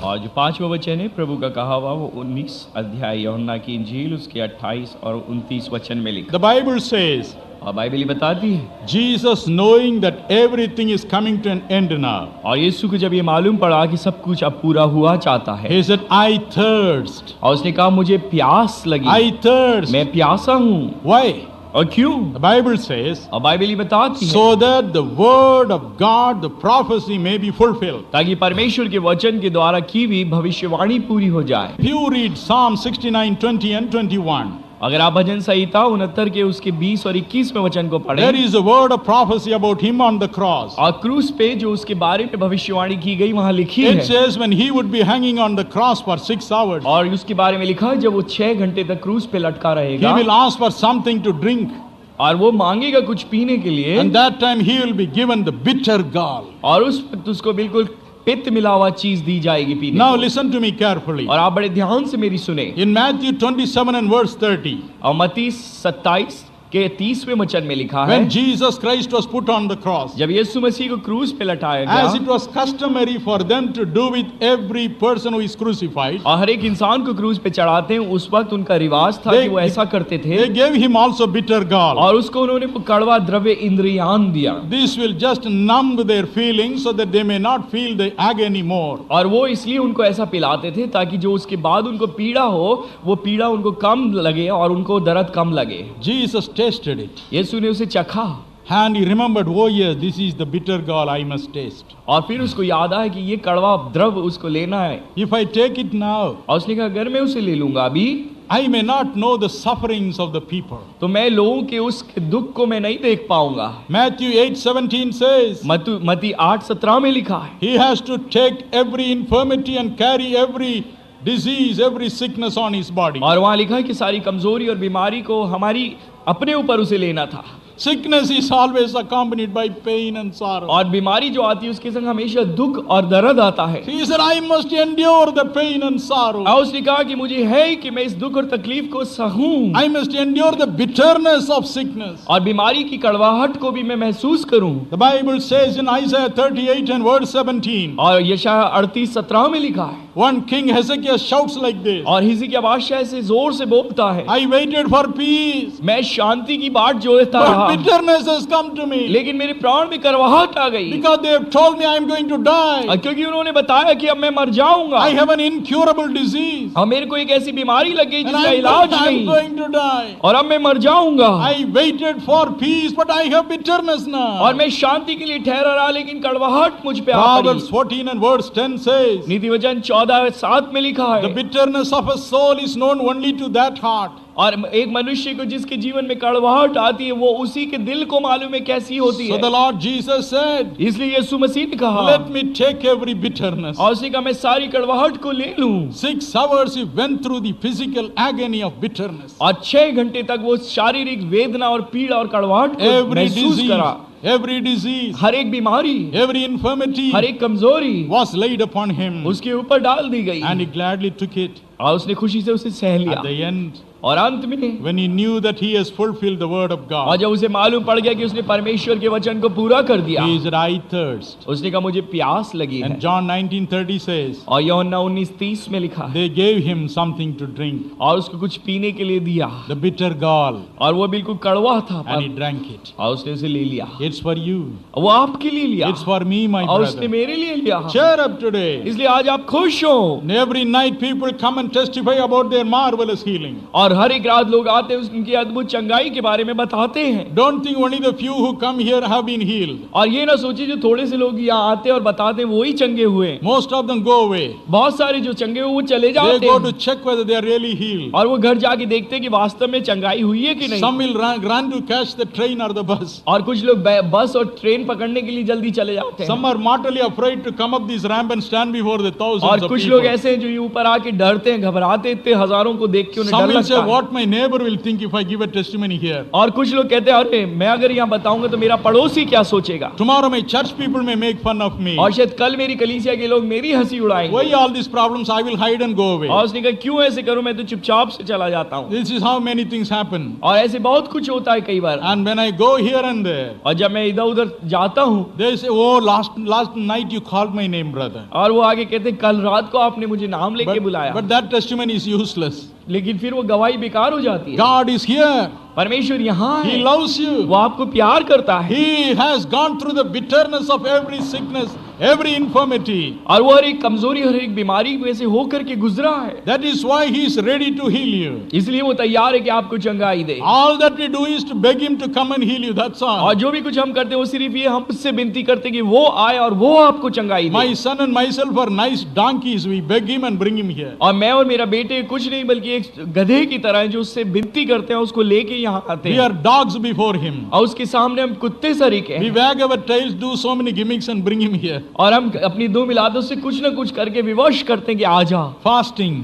और जो पांचवा वचन है प्रभु का कहा हुआ वो 19 अध्याय यूहन्ना की इंजील उसके 28 और 29 वचन में लिखा। The Bible says, और बाइबल बताती है, Jesus knowing that everything is coming to an end now, और यीशु को जब ये मालूम पड़ा कि सब कुछ अब पूरा हुआ चाहता है, he said, I thirst. और उसने कहा मुझे प्यास लगी, I thirst. मैं प्यासा हूँ। Why? और क्यों? The Bible says, और बाइबल ही बताती है, so that the word of God, the prophecy may be fulfilled. ताकि परमेश्वर के वचन के द्वारा की हुई भविष्यवाणी पूरी हो जाए। If you read Psalm 69, 20 and 21, अगर आप भजन संहिता 69 के उसके 20 और 21 में वचन को there पढ़ें, is a word of prophecy about him on the cross. और क्रूस पे जो उसके बारे में भविष्यवाणी की गई वहां लिखी It है, says when he would be hanging on the cross for 6 hours, और उसके बारे में लिखा है जब वो 6 घंटे तक क्रूस पे लटका he रहेगा will ask for something to drink. और वो मांगेगा कुछ पीने के लिए, And that time he will be given the bitter gall. और उस वक्त उसको बिल्कुल पित्त मिला हुआ चीज दी जाएगी पीने Now को। listen to me carefully. और आप बड़े ध्यान से मेरी सुने। In Matthew 27 and verse 30, और मत्ती 27 के 30वें वचन में लिखा है, when Jesus Christ was put on the cross, जब यीशु मसीह को क्रूस पे लटाया as it गया, was customary for them to do with every person who is crucified, और हर एक इंसान को क्रूस पे चढ़ाते हैं, उस वक्त उनका रिवाज था कि वो ऐसा करते थे, they gave him also bitter gall. और उसको उन्होंने वो कड़वा द्रव्य इंद्रियान दिया, This will just numb their feelings so that they may not feel the agony more. और वो इसलिए उनको ऐसा पिलाते थे ताकि जो उसके बाद उनको पीड़ा हो, वो पीड़ा उनको कम लगे और उनको दर्द कम लगे। Jesus tasted it. यीशु ने उसे चखा, And he remembered, oh yes, this is the bitter gall I must taste. और फिर उसको याद आया कि ये कड़वा द्रव्य उसको लेना है, If I take it now, और उसने कहा अगर मैं उसे ले लूंगा अभी, I may not know the sufferings of the people. तो मैं लोगों के उस दुख को मैं नहीं देख पाऊंगा। Matthew 8:17 says, मत्ती 8:17 में लिखा है, he has to take every infirmity and carry every disease, every sickness on his body. और वहां लिखा है कि सारी कमजोरी और बीमारी को हमारी अपने ऊपर उसे लेना था, Sickness is always accompanied by pain and sorrow. और बीमारी जो आती है उसके संग हमेशा दुख और दर्द आता है। He said, I must endure the pain and sorrow. और उसने कहा कि मुझे है कि मैं इस दुख और तकलीफ को सहूं, I must endure the bitterness of sickness. और बीमारी की कड़वाहट को भी मैं महसूस करूं। The Bible says in Isaiah 38 and verse 17, और यशायाह 38:17 में लिखा है, one king Hezekiah shouts like this, और हिजकिय्याह बादशाह ऐसे जोर से बोलता है, I waited for peace, मैं शांति की बाट जोहता रहा, but bitterness has come to me. लेकिन मेरे प्राण में करवाहट आ गई, Because they have told me I am going to die. क्योंकि उन्होंने बताया कि अब मैं मर जाऊंगा, I have an incurable disease. और मेरे को एक ऐसी बीमारी लग गई And जिसका I'm इलाज नहीं, going to die. और अब मैं मर जाऊंगा, I waited for peace, but I have bitterness now. और मैं शांति के लिए ठहरा रहा लेकिन कड़वाहट मुझ पे आ Proverbs पड़ी। 14 and verse 10 says, नीति वचन 14:7 में लिखा the है, bitterness of a soul is known only to that heart. और एक मनुष्य को जिसके जीवन में कड़वाहट आती है वो उसी के दिल को मालूम है कैसी होती So है। the Lord Jesus said, इसलिए यीशु मसीह ने कहा, let me take every bitterness. और उसने कहा मैं सारी कड़वाहट को ले लूं, 6 hours he went through the physical agony of bitterness. और 6 घंटे तक वो शारीरिक वेदना और पीड़ा और कड़वाहट को Every महसूस disease, करा। every disease, हर एक बीमारी, every infirmity हर एक कमजोरी was laid upon him. उसके ऊपर डाल दी गई, And he gladly took it. और उसने खुशी से उसे सह At लिया। the end, और अंत में when he knew that he has fulfilled the word of और God, जब उसे मालूम पड़ गया कि उसने परमेश्वर के वचन को पूरा कर दिया, he said, I thirst. उसने कहा मुझे प्यास लगी है। And John 19:30 says, और यूहन्ना 19:30 में लिखा है, they gave him something to drink, और उसको कुछ पीने के लिए दिया, the bitter gall, और वो बिल्कुल कड़वा था, and he drank it. और उसने उसे ले लिया। It's for you. वो आपके लिए लिया, It's for me, my और उसने brother. मेरे लिए लिया। Cheer up today. इसलिए आज आप खुश हो। And every night people come and testify about their marvelous healing. और हर एक रात लोग आते हैं उनकी अद्भुत चंगाई के बारे में बताते हैं। Don't think only the few who come here have been healed. और ये ना सोचिए जो थोड़े से लोग यहाँ आते हैं और बताते हैं वो ही चंगे हुए। Most of them go away. बहुत सारे जो चंगे हुए वो चले They जाते go हैं, to check whether they are really healed. और वो घर जाके देखते हैं कि वास्तव में चंगाई हुई है कि नहीं। Some will run to catch the train or the bus. और कुछ लोग बस और ट्रेन पकड़ने के लिए जल्दी चले जाते हैं। Some are mortally afraid to come up this ramp and stand before the thousands और of कुछ people. लोग ऐसे हैं जो ये ऊपर आके डरते हैं, घबराते हैं, इतने हजारों को देख के उन्हें Some डर will say, लगता है। what my neighbor will think if I give a testimony here. और कुछ लोग कहते हैं अरे मैं अगर यहाँ बताऊंगा तो मेरा पड़ोसी क्या सोचेगा, Tomorrow my church people may make fun of me. और शायद कल मेरी कलीसिया के लोग मेरी हंसी उड़ाएंगे। Why all these problems? I will hide and go away. और उसने कहा क्यों ऐसे करूं, मैं तो चुपचाप से चला जाता हूँ। This is how many things happen. और ऐसे बहुत कुछ होता है कई बार। And when I go here and there, और जब मैं इधर उधर जाता हूँ they say, oh, last night you called my name, brother. और वो आगे कहते हैं कल रात को आपने मुझे नाम लेके बुलाया, But that testimony is useless. लेकिन फिर वो गवाही बेकार हो जाती है। God is here. परमेश्वर यहाँ He है, loves you. वो आपको प्यार करता है। He has gone through the bitterness of every sickness every infirmity. और वो हर एक कमजोरी, हर एक बीमारी में से होकर के गुजरा है। That is why he is ready to heal you. इसलिए वो तैयार है कि आपको चंगाई दे। All that we do is to beg him to come and heal you. That's all. और जो भी कुछ हम करते हैं वो सिर्फ ये हम उससे विनती करते हैं कि वो आए और वो आपको चंगाई दे। My son and myself are nice donkeys. We beg him and bring him here. और मैं और मेरा बेटे कुछ नहीं बल्कि एक गधे की तरह है जो उससे विनती करते हैं, उसको लेके यहाँ आते We हैं are dogs before him. और उसके सामने हम कुत्ते सरीखे We हैं wag our tails, do so many gimmicks and bring him here. और हम अपनी दो मिलादों से कुछ ना कुछ करके विवश करते हैं कि आ जा। Fasting,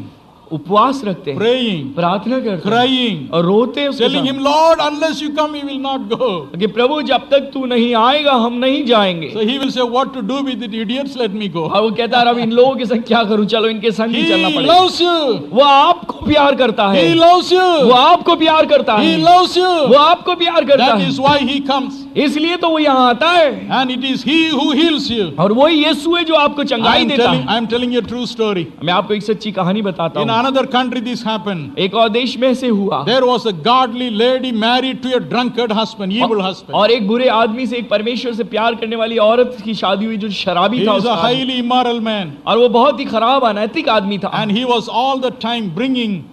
उपवास रखते हैं, praying, प्रार्थना करते हैं crying, और रोते हैं उसके telling साथ him, Lord, unless you come, we will not go. कि प्रभु जब तक तू नहीं आएगा हम नहीं जाएंगे। So he will say, what to do with it, idiots, let me go. और वो कहता है अब इन लोगों के संग क्या करूं, चलो इनके संग ही चलना He पड़ेगा। loves you. वो आपको प्यार करता है, He loves वो you. आपको प्यार करता He है, loves वो you. आपको प्यार करता That है, is why he comes. इसलिए तो वो यहाँ आता है And it is he who heals you. और वही यीशु है जो आपको चंगाई देता है। I am telling you a true story. मैं आपको एक सच्ची कहानी बताता In हूँ। another country this happened. एक और देश में से हुआ There was a godly lady married to a drunkard husband, evil husband. और एक बुरे आदमी से एक परमेश्वर से प्यार करने वाली औरत की शादी हुई जो शराबी He था is a उसका। highly immoral man. और वो बहुत ही खराब अनैतिक आदमी था And he was all the time bringing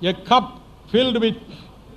a cup filled with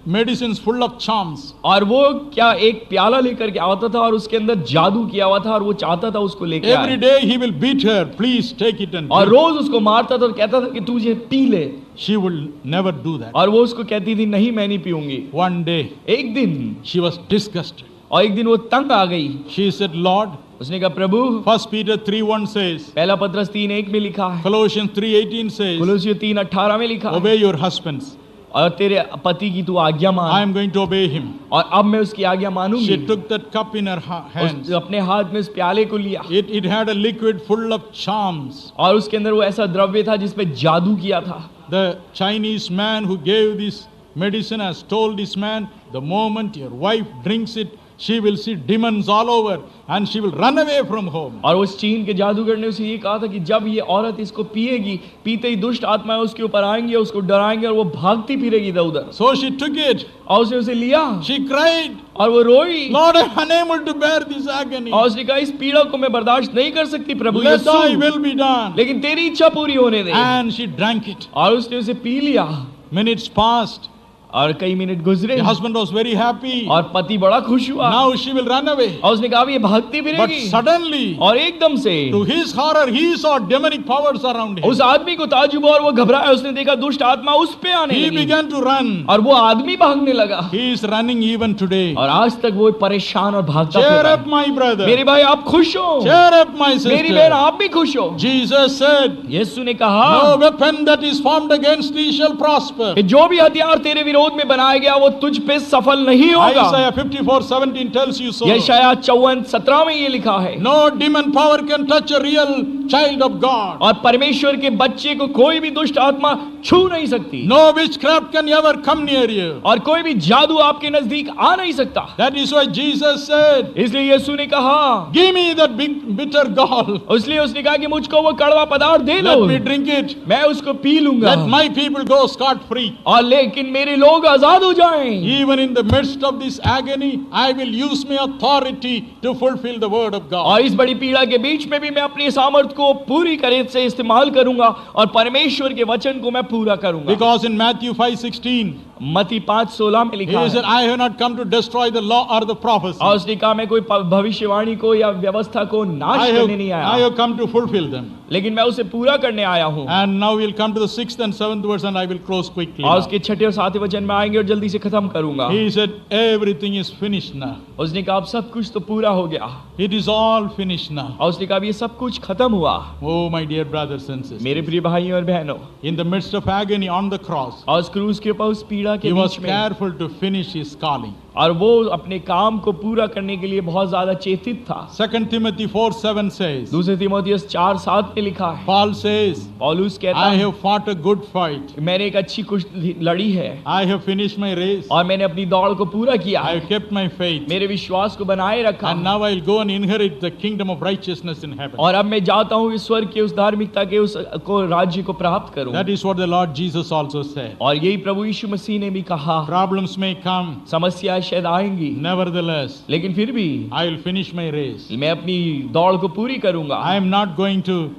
medicines full of charms. और वो क्या एक प्याला लेकर के आता था और उसके अंदर जादू किया हुआ था और वो चाहता था उसको लेके Every आए day he will beat her. Please take it and और drink. रोज उसको मारता था और कहता था कि तू ये पी ले She will never do that. और वो उसको कहती थी नहीं मैं नहीं पीऊंगी। One day एक दिन she was disgusted. और एक दिन वो तंग आ गई, She said, Lord, उसने कहा प्रभु, 1 Peter 3:1 says, पहला पत्रस 3:1 में लिखा है, Colossians 3:18 says, कुलुस्सियों 3:18 में लिखा है, obey your husbands. और तेरे पति की तू आज्ञा I मान am going to obey him. और अब मैं उसकी आज्ञा मानूंगी। She took that cup in her hands. अपने हाथ में उस प्याले को लिया It had a liquid full of charms. और उसके अंदर वो ऐसा द्रव्य था जिसपे जादू किया था। The Chinese man who gave this medicine has told this man, the moment your wife drinks it, she will see demons all over and she will run away from home. और उस चीन के जादूगर ने उसे ये कहा था कि जब ये औरत इसको पिएगी, पीते ही दुष्ट आत्माएं उसके ऊपर आएंगी और उसको डराएंगे और वो भागती फिरेगी इधर उधर। So she took it. और उसने उसे लिया She cried, और वो रोई Lord, I am unable to bear this agony. और उसने कहा इस पीड़ा को मैं बर्दाश्त नहीं कर सकती प्रभु Let thy Yeshu, will be done. लेकिन तेरी इच्छा पूरी होने दे। And she drank it. और उसने उसे पी लिया Minutes passed. और कई मिनट गुजरे The husband was very happy. और पति बड़ा खुश हुआ Now she will run away. और उसने कहा अब ये भागती But फिरेगी suddenly, और एकदम से to his horror, he saw demonic powers around him. उस आदमी को ताज्जुब हुआ और वो घबराया, उसने देखा दुष्ट आत्मा उस पे आने He लगी began to run. और वो आदमी भागने लगा He is running even today. और आज तक वो परेशान और भागता Cheer फिरता up, है। my brother. मेरे भाई आप खुश हो, Cheer up, my मेरी बहन sister. आप भी खुश हो। Jesus said, यीशु ने कहा no weapon that is formed against thee shall prosper. कि जो भी हथियार तेरे विरोध में बनाया गया वो तुझ पे सफल नहीं होगा। Isaiah 54:17 tells you so. यशायाह 54:17 में ये लिखा है No demon power can touch a real child of God. और परमेश्वर के बच्चे को कोई भी दुष्ट आत्मा छू नहीं सकती No witchcraft can ever come near you. और कोई भी जादू आपके नजदीक आ नहीं सकता। That is why Jesus said, इसलिए यीशु ने कहा, give me that big bitter gall. इसलिए उसने कहा कि मुझको वो कड़वा पदार्थ दे दो, Let me drink it. मैं उसको पी लूंगा Let my people go scot free. और लेकिन मेरे लोग आजाद हो जाएं। Even in the midst of this agony, I will use my authority to fulfill the word of God. और इस बड़ी पीड़ा के बीच में भी मैं अपनी सामर्थ को पूरी तरह से इस्तेमाल करूंगा और परमेश्वर के वचन को मैं पूरा करूंगा। Because in Matthew 5:16, मत्ती 5:16 में लिखा he said, है I have not come to destroy the law or the prophecy. और उसने कहा मैं कोई भविष्यवाणी को या व्यवस्था को नाश I करने नहीं I आया, have come to fulfill them. लेकिन मैं उसे पूरा करने आया हूँ। And now we'll come to the 6th and 7th verse and I will close quickly. और now. उसके 6ठे और 7वें वचन में आएंगे और जल्दी से खत्म करूंगा। He said, everything is finished now. उसने कहा अब सब कुछ तो पूरा हो गया It is all finished now. और उसने कहा अब ये सब कुछ खत्म हुआ। Oh, my dear brothers and sisters. मेरे प्रिय भाई और बहनों, In the midst of agony on the cross, और उस क्रूस के ऊपर उस पीड़ा के he was बीच में careful to finish his calling. और वो अपने काम को पूरा करने के लिए बहुत ज्यादा चेतित था। 2 Timothy 4:7 says, दूसरे तीमुथियुस 4:7 में लिखा है, Paul says, पौलुस कहता I है have fought a good fight. मैंने एक अच्छी कुश्ती लड़ी है I have finished my race. और मैंने अपनी दौड़ को पूरा किया I है, have kept my faith. मेरे विश्वास को बनाए रखा And now I'll go and inherit the kingdom of righteousness in heaven. और अब मैं जाता हूँ इस स्वर्ग के उस धार्मिकता के उस को राज्य को प्राप्त करूँ। That is what the Lord Jesus also said. और यही प्रभु यीशु मसीह मसीह ने भी कहा, Problems may come. समस्याएं शायद आएंगी, Nevertheless, लेकिन फिर भी I will finish my race. मैं अपनी दौड़ को पूरी करूंगा I am not going to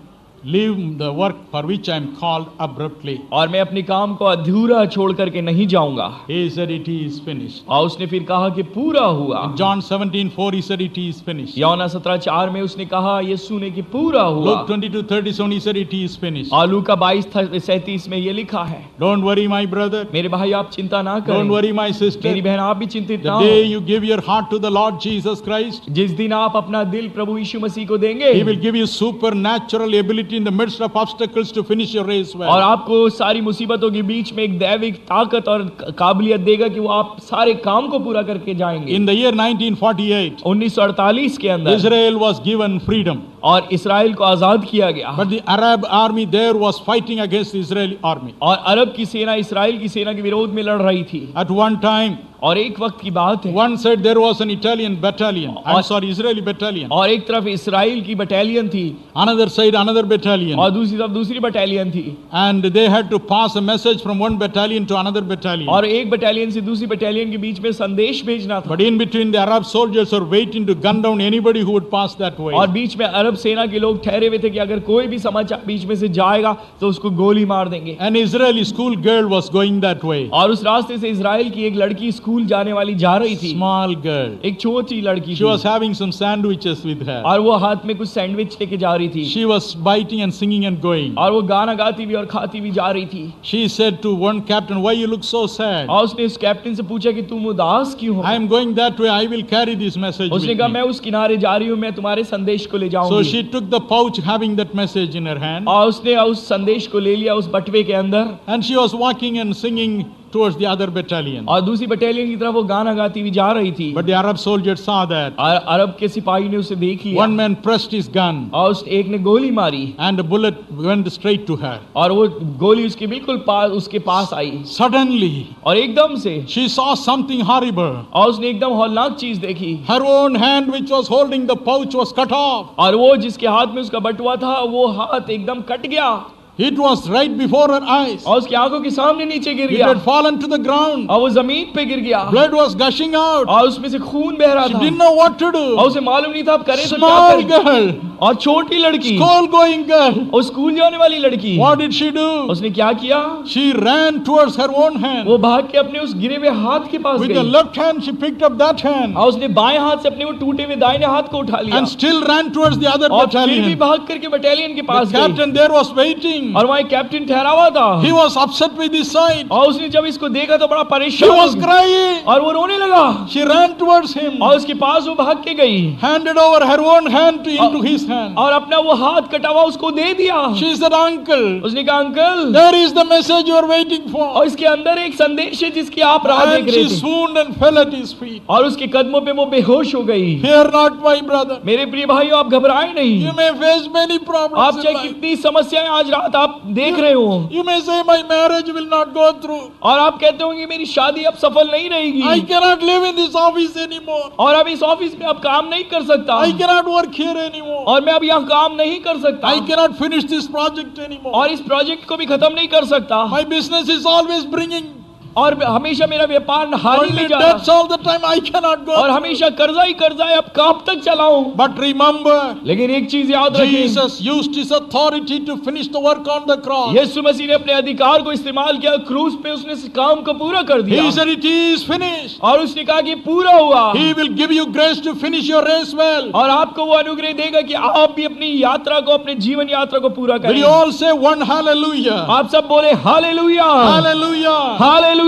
leave the work for which I am called abruptly. और मैं अपने काम को अधूरा छोड़ करके नहीं जाऊंगा। He said it is finished. और उसने फिर कहा कि पूरा हुआ। In John 17:4 he said it is finished. यूहन्ना 17:4 में उसने कहा, यीशु ने कि पूरा हुआ। Luke 22:37 he said it is finished. और लूका 22:37 में ये लिखा है, Don't worry my brother. मेरे भाई आप चिंता ना Don't करें, worry my sister. मेरी बहन आप भी चिंतित ना The day हो। you give your heart to the Lord Jesus Christ, जिस दिन आप अपना दिल प्रभु यीशु मसीह को He देंगे will give you supernatural ability in the midst of obstacles to finish your race और well. आपको सारी मुसीबतों के बीच में एक दैविक ताकत और काबिलियत देगा कि वो आप सारे काम को पूरा करके जाएंगे। In the year 1948, 1948 के अंदर Israel was given freedom, और इसराइल को आजाद किया गया, but the Arab army there was fighting against the Israeli army. और अरब की सेना इसराइल की सेना के विरोध में लड़ रही थी। At one time, और एक वक्त की बात है, one side there was an Italian battalion. I'm और- sorry, Israeli battalion. और एक तरफ इसराइल की बटालियन थी Another side, another battalion. और दूसरी तरफ दूसरी बटालियन थी, And they had to pass a message from one battalion to another battalion. और एक बटालियन से दूसरी बटालियन के बीच में संदेश भेजना था। But in between, the Arab soldiers were waiting to gun down anybody who would pass that way. और बीच में अरब सेना के लोग ठहरे हुए थे कि अगर कोई भी समाचार बीच में से जाएगा तो उसको गोली मार देंगे। An Israeli school girl was going that way. और उस रास्ते से इजराइल की एक लड़की स्कूल जाने वाली जा रही थी, Small girl. एक छोटी लड़की She थी, was having some sandwiches with her. और वो हाथ में कुछ सैंडविच लेके जा रही थी, She was biting and singing and going. और वो गाना गाती भी और खाती भी जा रही थी। She said to one captain, "Why you look so sad?" और उसने उस कैप्टन से पूछा कि तुम उदास क्यों हो? I am going that way. I will carry this message with उसने कहा me. मैं उस किनारे जा रही हूँ, मैं तुम्हारे संदेश को ले So जाऊंगी। she took the pouch having that message in her hand, और उसने उस संदेश को ले लिया उस बटवे के अंदर, and she was walking and singing towards the other battalion. और दूसरी बटालियन की तरफ वो गाना गाती हुई जा रही थी। But the Arab soldiers saw that. और अरब के सिपाही ने उसे देख लिया, One man pressed his gun, और उस एक ने गोली मारी, and the bullet went straight to her. और वो गोली उसके बिल्कुल पास उसके पास आई, Suddenly, और एकदम से she saw something horrible. और उसने एकदम हौलनाक चीज देखी, Her own hand, which was holding the pouch, was cut off. और वो जिसके हाथ में उसका बटुआ था वो हाथ एकदम कट गया, It was right before her eyes. और उसकी आंखों के सामने नीचे गिर It गया, had fallen to the ground. और वो जमीन पे गिर गया, Blood was gushing out. और उसमें से खून बह रहा She था, didn't know what to do. और उसे मालूम नहीं था अब करे तो क्या Small करे। girl, और छोटी लड़की, school-going girl. और स्कूल जाने वाली लड़की, What did she do? उसने क्या किया? She ran towards her own hand. वो भाग के अपने उस गिरे हुए हाथ के पास With the गई, left hand, she picked up that hand और उसने बाएं हाथ से अपने वो टूटे हुए दाहिने हाथ को उठा लिया, and still ran towards the other और फिर भी battalion. भाग करके बटालियन के The पास गई, captain there was waiting. और वहाँ एक कैप्टन ठहरा हुआ था, He was upset with this sight. और उसने जब इसको देखा तो बड़ा She परेशान was हो गया, crying. और वो रोने लगा, She ran towards him, और उसके पास वो भाग के गई, handed over her own hand into his hand. और अपना वो हाथ कटा हुआ उसको दे दिया। She said, "Uncle, उसने कहा uncle, there is the message you are waiting for." और इसके अंदर एक संदेश है जिसकी आप राह And देख रहे she थे, swooned and fell at his feet. और उसके कदमों पे वो बेहोश हो गई। Fear not, my brother. मेरे प्रिय भाइयों, आप घबराएं नहीं, You may face many आप problems in चाहे life. कितनी समस्याएं आज रात आप देख रहे हो, You may say, "My marriage will not go through. और आप कहते होंगे मेरी शादी अब सफल नहीं I रहेगी, cannot live in this office anymore. और अब इस ऑफिस में अब काम नहीं कर सकता, I cannot work here anymore. और मैं अब यहाँ काम नहीं कर सकता, I cannot finish this project anymore. और इस प्रोजेक्ट को भी खत्म नहीं कर सकता, My business is always bringing और हमेशा मेरा व्यापार हानि only में जा रहा debts all the time. I cannot go. और हमेशा कर्जा ही कर्जा है, अब कब तक चलाऊं? But remember, लेकिन एक चीज याद रखें, Jesus used his authority to finish the work on the cross. यीशु मसीह ने अपने अधिकार को इस्तेमाल किया, क्रूस पे उसने इस काम को पूरा कर दिया, He said, "It is finished." और उसने कहा कि पूरा हुआ, He will give you grace to finish your race well. और आपको वो अनुग्रह देगा कि आप भी अपनी यात्रा को, अपने जीवन यात्रा को पूरा Will करें। you all say one hallelujah? आप सब बोले हालेलुया, Hallelujah. Hallelujah, Hallelujah.